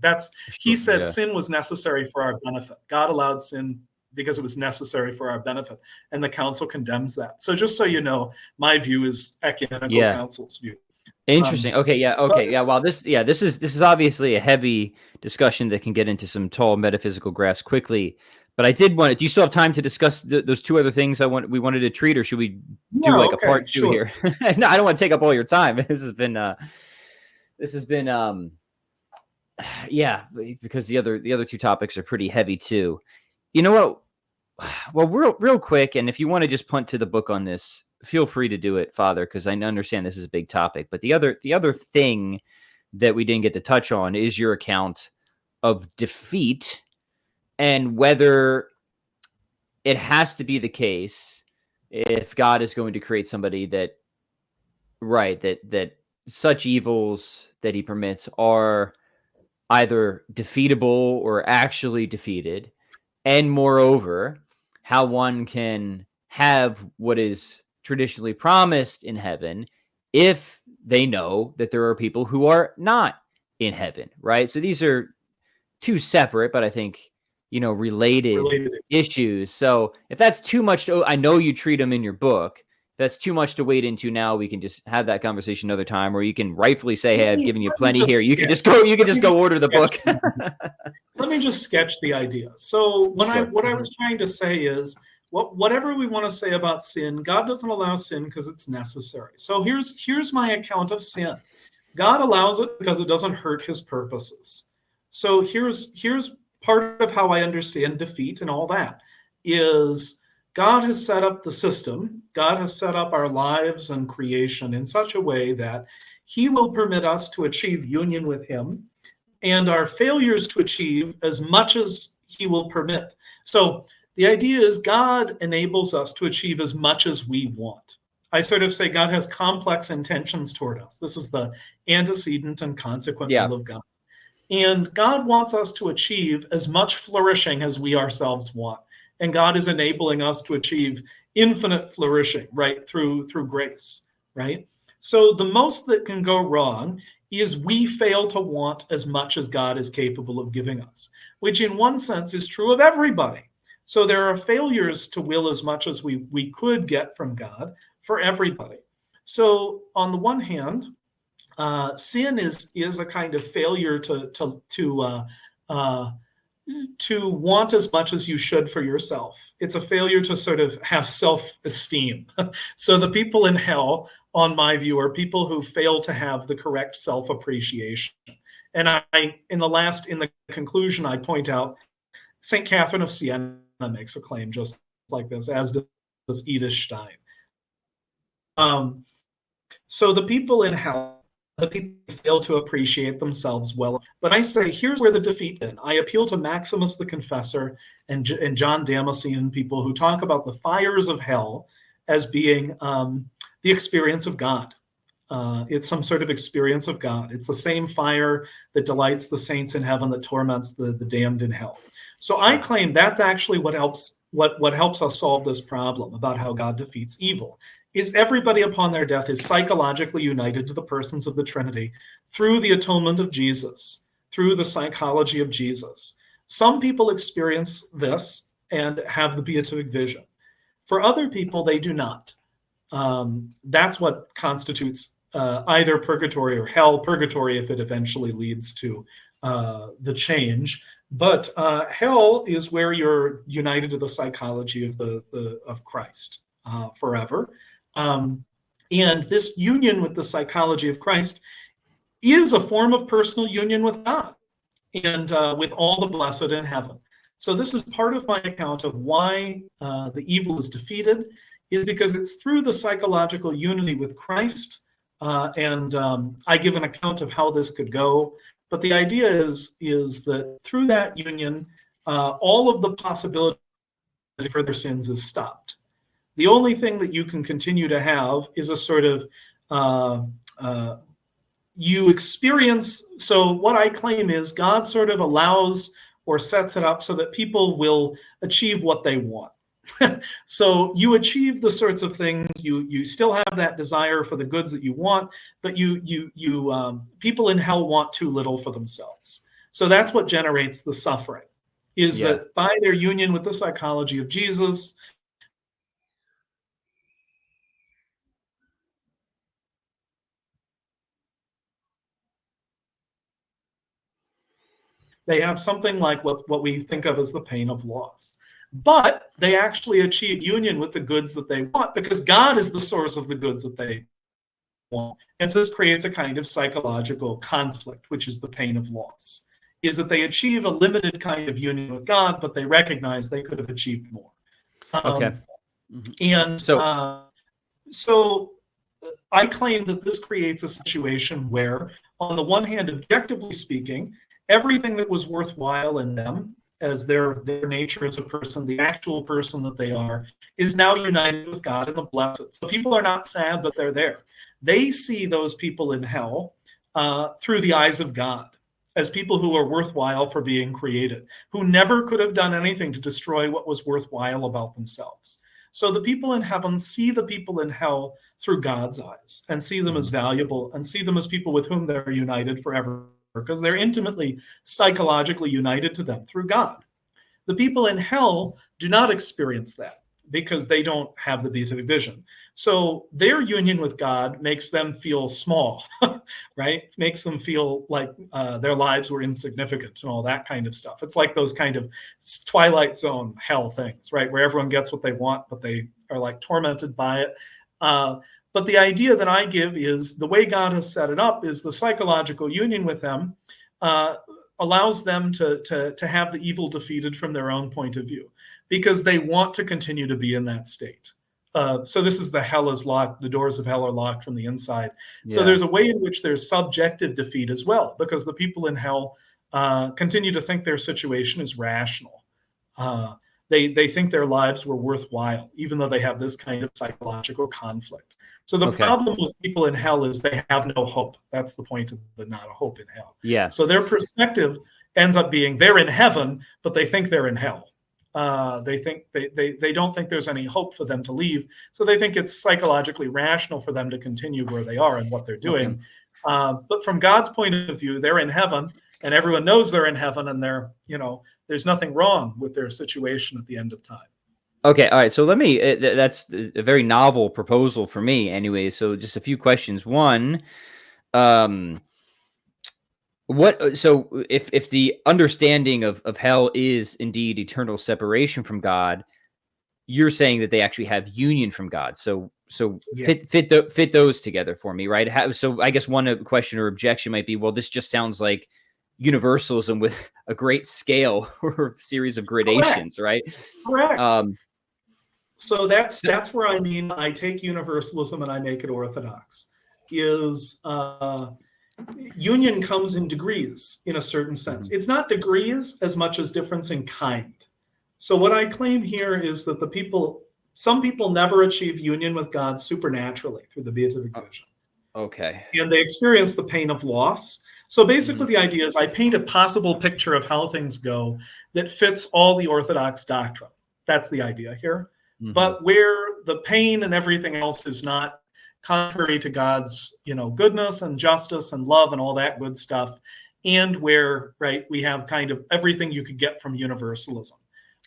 Speaker 2: He said sin was necessary for our benefit. God allowed sin because it was necessary for our benefit, and the council condemns that. So just so you know, my view is ecumenical council's view.
Speaker 1: Interesting. Well, this is obviously a heavy discussion that can get into some tall metaphysical grass quickly. But I did want to. Do you still have time to discuss those 2 other things we wanted to treat, or should we do a part 2 here? No, I don't want to take up all your time. This has been because the other 2 topics are pretty heavy too. You know what? Well, real quick, and if you want to just punt to the book on this, feel free to do it, Father, because I understand this is a big topic. But the other thing that we didn't get to touch on is your account of defeat, and whether it has to be the case if God is going to create somebody that such evils that he permits are either defeatable or actually defeated, and moreover, how one can have what is traditionally promised in heaven if they know that there are people who are not in heaven, right? So these are 2 separate, but I think, related issues. So if that's too much, I know you treat them in your book. If that's too much to wade into now, we can just have that conversation another time, or you can rightfully say, hey, I've given you plenty here. You can just go order the book.
Speaker 2: Let me just sketch the idea. So what I was trying to say is, whatever we want to say about sin, God doesn't allow sin because it's necessary. So here's my account of sin. God allows it because it doesn't hurt his purposes. So here's part of how I understand defeat and all that is God has set up the system. God has set up our lives and creation in such a way that he will permit us to achieve union with him, and our failures to achieve as much as he will permit. So the idea is God enables us to achieve as much as we want. I sort of say God has complex intentions toward us. This is the antecedent and consequent will of God. And God wants us to achieve as much flourishing as we ourselves want. And God is enabling us to achieve infinite flourishing, right, through grace, right? So the most that can go wrong is we fail to want as much as God is capable of giving us, which in one sense is true of everybody. So there are failures to will as much as we could get from God for everybody. So on the one hand, sin is a kind of failure to want as much as you should for yourself. It's a failure to sort of have self-esteem. So the people in hell on my view, are people who fail to have the correct self-appreciation. And in the conclusion, I point out St. Catherine of Siena makes a claim just like this, as does Edith Stein. So the people in hell, the people who fail to appreciate themselves well. But I say, here's where the defeat is. I appeal to Maximus the Confessor and John Damascene, people who talk about the fires of hell as being the experience of God. It's some sort of experience of God. It's the same fire that delights the saints in heaven that torments the damned in hell. So I claim that's actually what helps us solve this problem about how God defeats evil. Is everybody upon their death is psychologically united to the persons of the Trinity through the atonement of Jesus, through the psychology of Jesus. Some people experience this and have the beatific vision. For other people, they do not. That's what constitutes either purgatory or hell. Purgatory, if it eventually leads to the change. But hell is where you're united to the psychology of Christ forever. And this union with the psychology of Christ is a form of personal union with God and with all the blessed in heaven. So this is part of my account of why the evil is defeated, is because it's through the psychological unity with Christ. And I give an account of how this could go. But the idea is that through that union, all of the possibility of further sins is stopped. The only thing that you can continue to have is a sort of you experience. So what I claim is God sort of allows or sets it up so that people will achieve what they want. So you achieve the sorts of things, you still have that desire for the goods that you want, but people in hell want too little for themselves. So that's what generates the suffering, is that by their union with the psychology of Jesus, they have something like what we think of as the pain of loss. But they actually achieve union with the goods that they want because God is the source of the goods that they want. And so this creates a kind of psychological conflict, which is the pain of loss, is that they achieve a limited kind of union with God, but they recognize they could have achieved more.
Speaker 1: Okay.
Speaker 2: And so I claim that this creates a situation where, on the one hand, objectively speaking, everything that was worthwhile in them, as their nature as a person, the actual person that they are, is now united with God and the blessed. So people are not sad that they're there. They see those people in hell through the eyes of God, as people who are worthwhile for being created, who never could have done anything to destroy what was worthwhile about themselves. So the people in heaven see the people in hell through God's eyes and see them as valuable and see them as people with whom they're united forever, because they're intimately psychologically united to them through God. The people in hell do not experience that because they don't have the beatific vision. So their union with God makes them feel small, right? Makes them feel like their lives were insignificant and all that kind of stuff. It's like those kind of Twilight Zone hell things, right? Where everyone gets what they want, but they are like tormented by it. But the idea that I give is the way God has set it up is the psychological union with them allows them to have the evil defeated from their own point of view, because they want to continue to be in that state. So this is the hell is locked. The doors of hell are locked from the inside. Yeah. So there's a way in which there's subjective defeat as well, because the people in hell continue to think their situation is rational. They think their lives were worthwhile, even though they have this kind of psychological conflict. So the problem with people in hell is they have no hope. That's the point of the not a hope in hell.
Speaker 1: Yeah.
Speaker 2: So their perspective ends up being they're in heaven, but they think they're in hell. They think they don't think there's any hope for them to leave. So they think it's psychologically rational for them to continue where they are and what they're doing. But from God's point of view, they're in heaven and everyone knows they're in heaven, and there's nothing wrong with their situation at the end of time.
Speaker 1: Okay. All right. So let me, that's a very novel proposal for me anyway. So just a few questions. One, so if the understanding of hell is indeed eternal separation from God, you're saying that they actually have union from God. So
Speaker 2: Yeah.
Speaker 1: fit those together for me, right? So I guess one question or objection might be, well, this just sounds like universalism with a great scale or series of gradations, right?
Speaker 2: Correct.
Speaker 1: Um,
Speaker 2: So that's where I mean I take universalism and I make it orthodox. Is union comes in degrees in a certain sense. It's not degrees as much as difference in kind. So what I claim here is that some people never achieve union with God supernaturally through the beatific vision.
Speaker 1: Okay.
Speaker 2: And they experience the pain of loss. So basically the idea is I paint a possible picture of how things go that fits all the Orthodox doctrine. That's the idea here. But where the pain and everything else is not contrary to God's, goodness and justice and love and all that good stuff, and where, right, we have kind of everything you could get from universalism.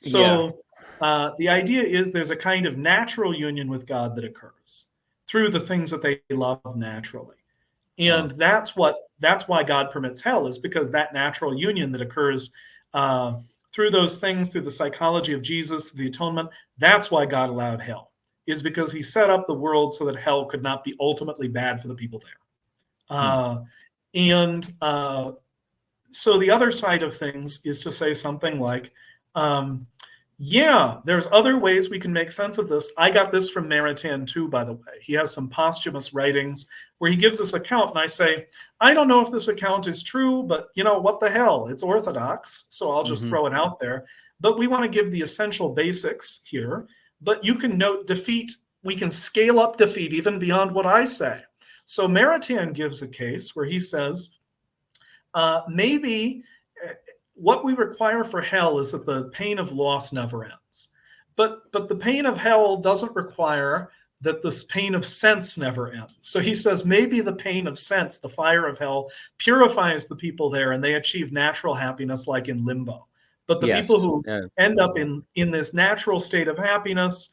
Speaker 2: So the idea is there's a kind of natural union with God that occurs through the things that they love naturally. And that's why God permits hell, is because that natural union that occurs through those things, through the psychology of Jesus, the atonement, that's why God allowed hell, is because he set up the world so that hell could not be ultimately bad for the people there. So the other side of things is to say something like, there's other ways we can make sense of this. I got this from Maritain too, by the way. He has some posthumous writings where he gives this account, and I say, I don't know if this account is true, but what the hell? It's orthodox, so I'll just throw it out there. But we want to give the essential basics here. But you can note defeat. We can scale up defeat even beyond what I say. So Maritain gives a case where he says, maybe what we require for hell is that the pain of loss never ends. But the pain of hell doesn't require that this pain of sense never ends. So he says maybe the pain of sense, the fire of hell, purifies the people there and they achieve natural happiness like in limbo. But the people who end up in this natural state of happiness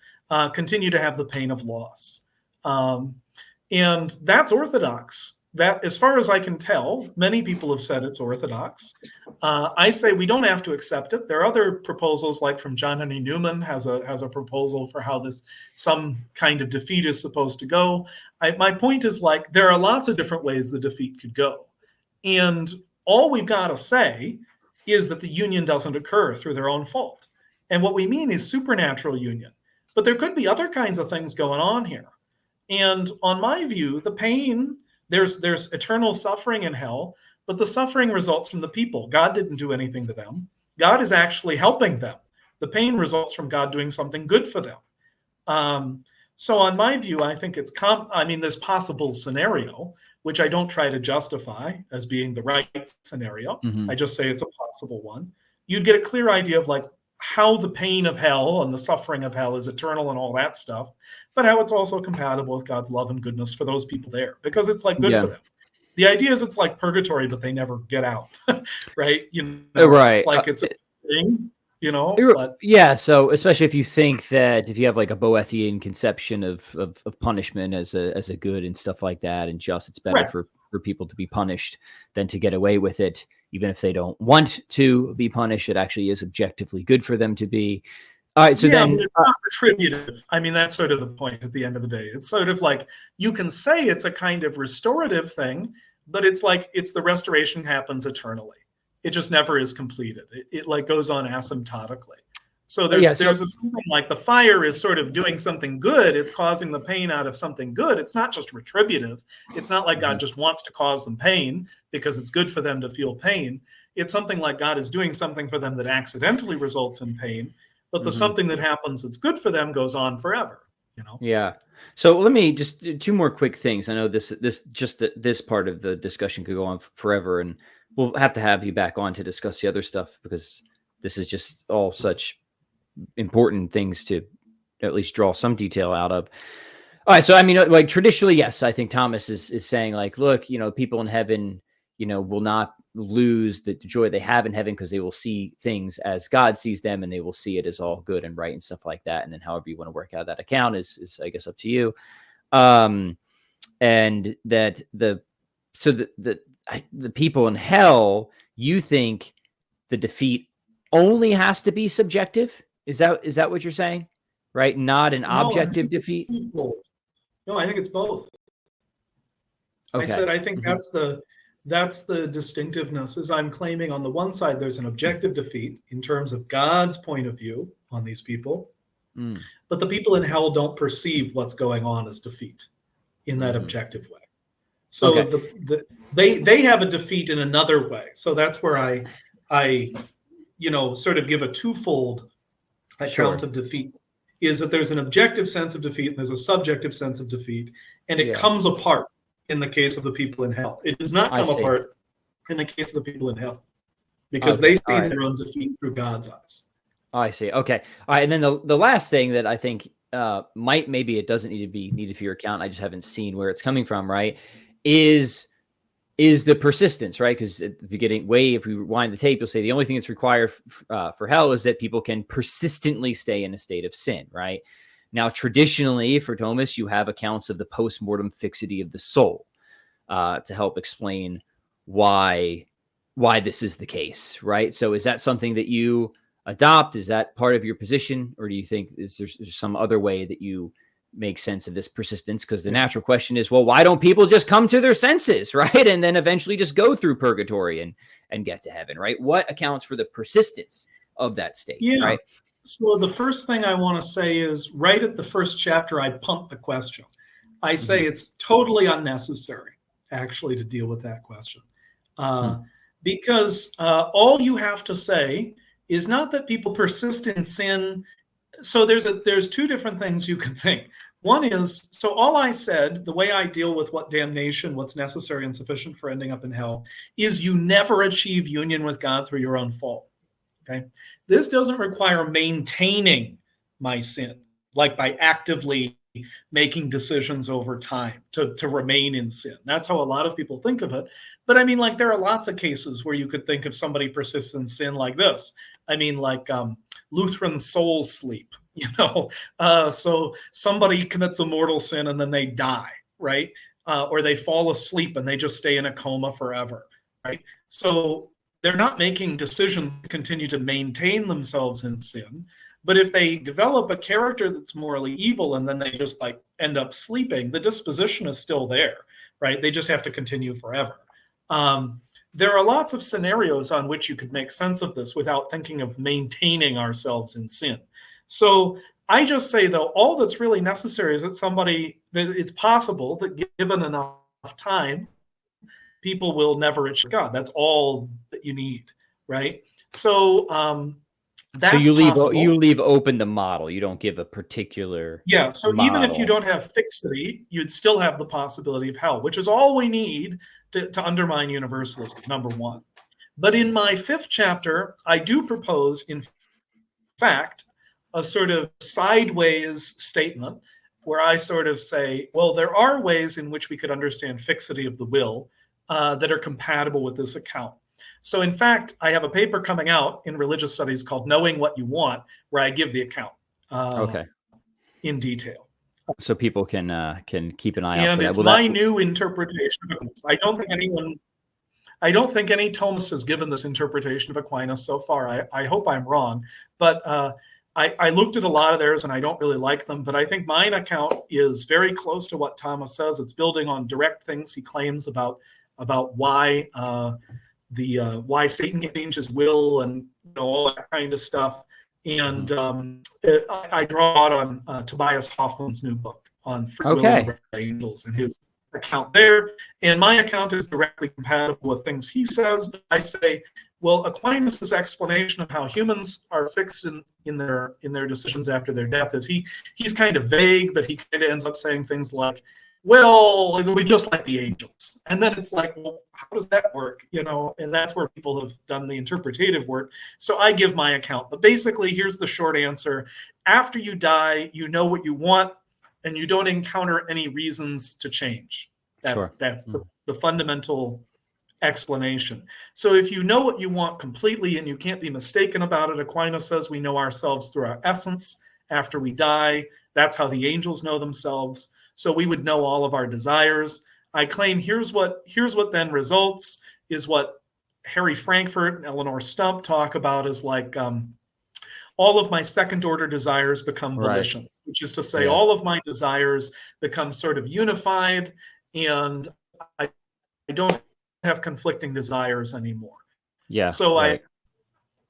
Speaker 2: continue to have the pain of loss. And that's orthodox. That, as far as I can tell, many people have said it's orthodox. I say we don't have to accept it. There are other proposals, like from John Henry Newman has a proposal for how some kind of defeat is supposed to go. My point is, like, there are lots of different ways the defeat could go. And all we've got to say is that the union doesn't occur through their own fault. And what we mean is supernatural union. But there could be other kinds of things going on here. And on my view, the pain, there's eternal suffering in hell, but the suffering results from the people. God didn't do anything to them. God is actually helping them. The pain results from God doing something good for them. So on my view, I think this possible scenario, which I don't try to justify as being the right scenario. I just say it's a possible one. You'd get a clear idea of, like, how the pain of hell and the suffering of hell is eternal and all that stuff, but how it's also compatible with God's love and goodness for those people there, because it's like good for them. The idea is it's like purgatory, but they never get out, right?
Speaker 1: Right.
Speaker 2: It's like it's a thing, But,
Speaker 1: so especially if you think that if you have like a Boethian conception of punishment as a good and stuff like that, and just it's better for people to be punished than to get away with it, even if they don't want to be punished, it actually is objectively good for them to be. All right, so then
Speaker 2: it's not retributive. That's sort of the point at the end of the day. It's sort of like, you can say it's a kind of restorative thing, but it's like the restoration happens eternally. It just never is completed. It like goes on asymptotically. So there's something like the fire is sort of doing something good. It's causing the pain out of something good. It's not just retributive. It's not like God just wants to cause them pain because it's good for them to feel pain. It's something like God is doing something for them that accidentally results in pain, but the something that happens that's good for them goes on forever.
Speaker 1: Yeah. So let me just do two more quick things. I know this part of the discussion could go on forever, and we'll have to have you back on to discuss the other stuff, because this is just all such important things to at least draw some detail out of. All right. So, like, traditionally, yes, I think Thomas is saying, like, look, people in heaven, will not lose the joy they have in heaven, because they will see things as God sees them, and they will see it as all good and right and stuff like that. And then however you want to work out that account is I guess up to you. And that the people in hell, you think the defeat only has to be subjective? Is that what you're saying? Right? Not an objective defeat?
Speaker 2: No, I think it's both.
Speaker 1: Okay.
Speaker 2: I said I think that's the distinctiveness, is I'm claiming on the one side there's an objective defeat in terms of God's point of view on these people, but the people in hell don't perceive what's going on as defeat in that objective way. So they have a defeat in another way. So that's where I sort of give a twofold account of defeat, is that there's an objective sense of defeat and there's a subjective sense of defeat, and it comes apart in the case of the people in hell. It does not come apart in the case of the people in hell, because they see their own defeat through God's eyes.
Speaker 1: Oh, I see. Okay. All right. And then the last thing that I think maybe it doesn't need to be needed for your account, I just haven't seen where it's coming from, right, is the persistence, right? Because at the beginning, if we rewind the tape, you'll say the only thing that's required for hell is that people can persistently stay in a state of sin, right? Now, traditionally, for Thomas, you have accounts of the post-mortem fixity of the soul to help explain why this is the case, right? So is that something that you adopt? Is that part of your position? Or do you think there's some other way that you make sense of this persistence? Because the natural question is, well, why don't people just come to their senses, right? And then eventually just go through purgatory and get to heaven, right? What accounts for the persistence of that state, right?
Speaker 2: So the first thing I want to say is, right at the first chapter, I pump the question. I say it's totally unnecessary, actually, to deal with that question. Because all you have to say is not that people persist in sin. So there's two different things you can think. One is, so all I said, the way I deal with what damnation, what's necessary and sufficient for ending up in hell, is you never achieve union with God through your own fault. Okay? This doesn't require maintaining my sin, like by actively making decisions over time to remain in sin. That's how a lot of people think of it. But I mean, like, there are lots of cases where you could think of somebody persists in sin like this. I mean, like Lutheran soul sleep, so somebody commits a mortal sin and then they die, right? Or they fall asleep and they just stay in a coma forever, right? So they're not making decisions to continue to maintain themselves in sin. But if they develop a character that's morally evil and then they just like end up sleeping, the disposition is still there, right? They just have to continue forever. There are lots of scenarios on which you could make sense of this without thinking of maintaining ourselves in sin. So I just say, though, all that's really necessary is that it's possible that given enough time, people will never achieve God. That's all that you need, right? So that's
Speaker 1: so you leave
Speaker 2: possible.
Speaker 1: open the model. You don't give a particular
Speaker 2: So
Speaker 1: model.
Speaker 2: even if you don't have fixity, you'd still have the possibility of hell, which is all we need to undermine universalism, number one. But in my 5th chapter, I do propose, in fact, a sort of sideways statement where I sort of say, well, there are ways in which we could understand fixity of the will that are compatible with this account. So in fact, I have a paper coming out in religious studies called Knowing What You Want, where I give the account in detail.
Speaker 1: So people can keep an eye out for that.
Speaker 2: And it's my new interpretation of Aquinas. I don't think any Thomist has given this interpretation of Aquinas so far. I hope I'm wrong, but I looked at a lot of theirs and I don't really like them. But I think mine account is very close to what Thomas says. It's building on direct things he claims about why why Satan can change his will and all that kind of stuff. And I draw out on Tobias Hoffman's new book on free will and angels and his account there. And my account is directly compatible with things he says. But I say, well, Aquinas' explanation of how humans are fixed in their decisions after their death is he's kind of vague, but he kind of ends up saying things like, well, we just like the angels. And then it's like, well, how does that work? And that's where people have done the interpretative work. So I give my account. But basically, here's the short answer. After you die, you know what you want, and you don't encounter any reasons to change. That's the fundamental explanation. So if you know what you want completely and you can't be mistaken about it, Aquinas says we know ourselves through our essence after we die. That's how the angels know themselves. So we would know all of our desires. I claim here's what then results is what Harry Frankfurt and Eleanor Stump talk about as like all of my second order desires become
Speaker 1: Right.
Speaker 2: volitions, which is to say all of my desires become sort of unified, and I don't have conflicting desires anymore.
Speaker 1: Yeah.
Speaker 2: So
Speaker 1: right.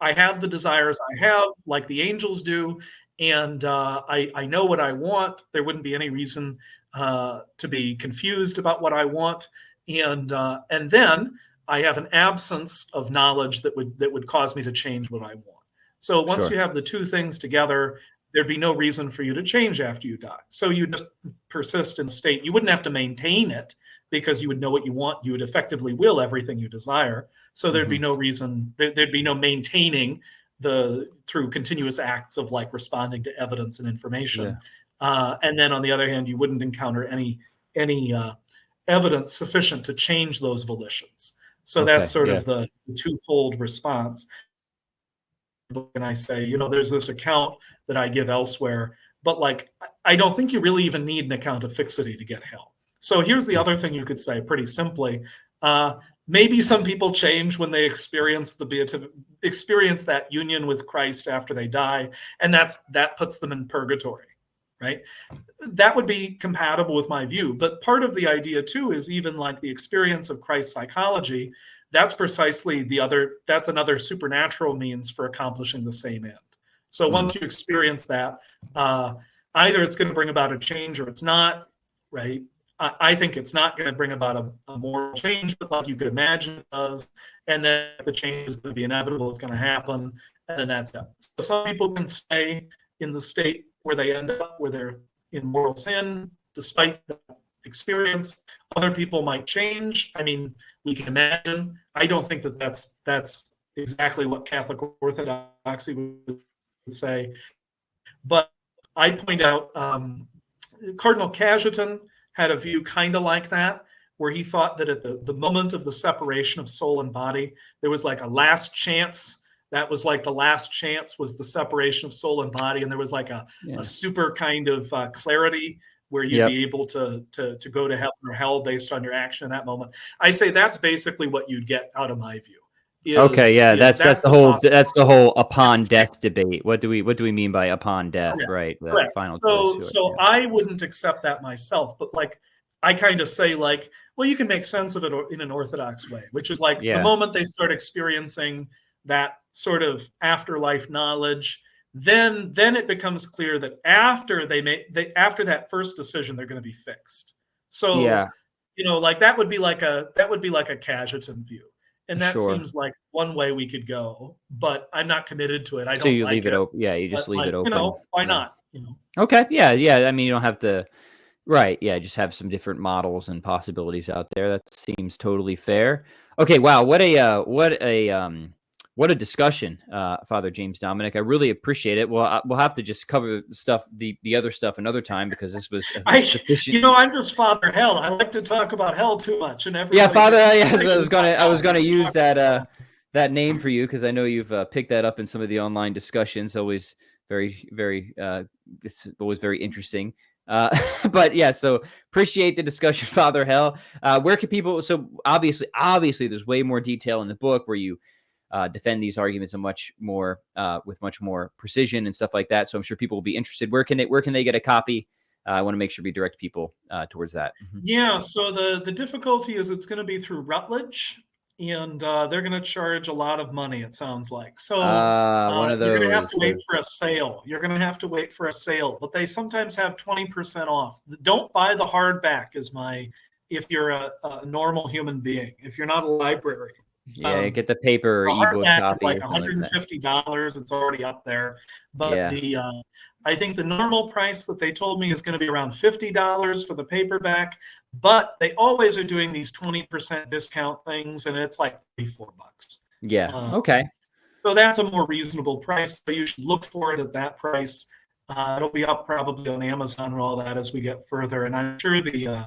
Speaker 2: I have the desires I have, like the angels do, and I know what I want. There wouldn't be any reason to be confused about what I want, and then I have an absence of knowledge that would cause me to change what I want. So once
Speaker 1: Sure.
Speaker 2: you have the two things together, there'd be no reason for you to change after you die. So you just persist in the state. You wouldn't have to maintain it because you would know what you want. You would effectively will everything you desire. So there'd be no reason, there'd be no maintaining through continuous acts of like responding to evidence and information. And then on the other hand, you wouldn't encounter any evidence sufficient to change those volitions. So that's sort of the twofold response. And I say, you know, there's this account that I give elsewhere, but like, I don't think you really even need an account of fixity to get hell. So here's the other thing you could say pretty simply. Maybe some people change when they experience that union with Christ after they die, and that puts them in purgatory, right? That would be compatible with my view. But part of the idea too is even like the experience of Christ psychology. That's precisely that's another supernatural means for accomplishing the same end. So once you experience that, either it's going to bring about a change or it's not, right? I think it's not going to bring about a moral change, but like you could imagine it does. And then the change is going to be inevitable. It's going to happen. And then that's it. So some people can stay in the state where they end up, where they're in moral sin, despite the experience. Other people might change. I mean, we can imagine. I don't think that that's exactly what Catholic orthodoxy would say. But I point out Cardinal Cajetan had a view kind of like that, where he thought that at the moment of the separation of soul and body, there was like a last chance. That was like the last chance was the separation of soul and body. And there was like a super kind of clarity where you'd be able to go to heaven or hell based on your action in that moment. I say that's basically what you'd get out of my view.
Speaker 1: That's the whole upon death debate. What do we mean by upon death, right?
Speaker 2: Correct.
Speaker 1: Final
Speaker 2: so I wouldn't accept that myself, but like I kind of say like, well, you can make sense of it in an orthodox way, which is like the moment they start experiencing that sort of afterlife knowledge, then it becomes clear that after after that first decision, they're going to be fixed. So you know, like that would be like a Cajetan view. And that seems like one way we could go, but I'm not committed to it. I don't. So
Speaker 1: you leave it open. Yeah, you just leave it open.
Speaker 2: You know, why not? You know.
Speaker 1: Okay. Yeah. I mean, you don't have to. Right. Yeah. Just have some different models and possibilities out there. That seems totally fair. Okay. Wow. What a discussion, Father James Dominic. I really appreciate it. Well, we'll have to just cover the other stuff another time because this was sufficient.
Speaker 2: You know, I'm just Father Hell. I like to talk about hell too much, and
Speaker 1: Father. Yes, I was gonna use that name for you because I know you've picked that up in some of the online discussions. Always very, very. It's always very interesting. But yeah, so appreciate the discussion, Father Hell. Where can people? So obviously, there's way more detail in the book where you defend these arguments in much more with much more precision and stuff like that. So I'm sure people will be interested. Where can they get a copy? I want to make sure we direct people towards that.
Speaker 2: Yeah. So the difficulty is it's going to be through Rutledge, and they're going to charge a lot of money. It sounds like so.
Speaker 1: One of those.
Speaker 2: You're going to have to wait for a sale. You're going to have to wait for a sale, but they sometimes have 20% off. Don't buy the hardback. If you're a normal human being, if you're not a library.
Speaker 1: Yeah, get the paper or ebook copy.
Speaker 2: It's like $150. It's already up there. But I think the normal price that they told me is going to be around $50 for the paperback. But they always are doing these 20% discount things, and it's like $34.
Speaker 1: Yeah. Okay.
Speaker 2: So that's a more reasonable price. But you should look for it at that price. It'll be up probably on Amazon and all that as we get further. And I'm sure the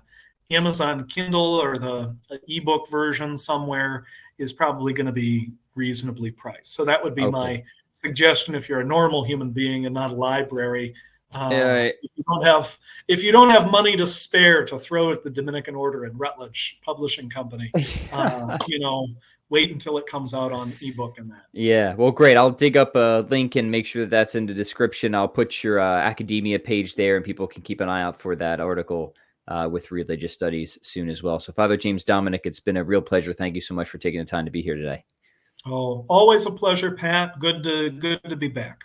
Speaker 2: Amazon Kindle or the ebook version somewhere is probably going to be reasonably priced. So that would be my suggestion if you're a normal human being and not a library. If you don't have money to spare to throw at the Dominican Order and Rutledge Publishing Company, you know, wait until it comes out on ebook and that.
Speaker 1: Yeah, well, great. I'll dig up a link and make sure that that's in the description. I'll put your academia page there, and people can keep an eye out for that article with religious studies soon as well. So Father James Dominic, it's been a real pleasure. Thank you so much for taking the time to be here today.
Speaker 2: Oh, always a pleasure, Pat. Good to be back.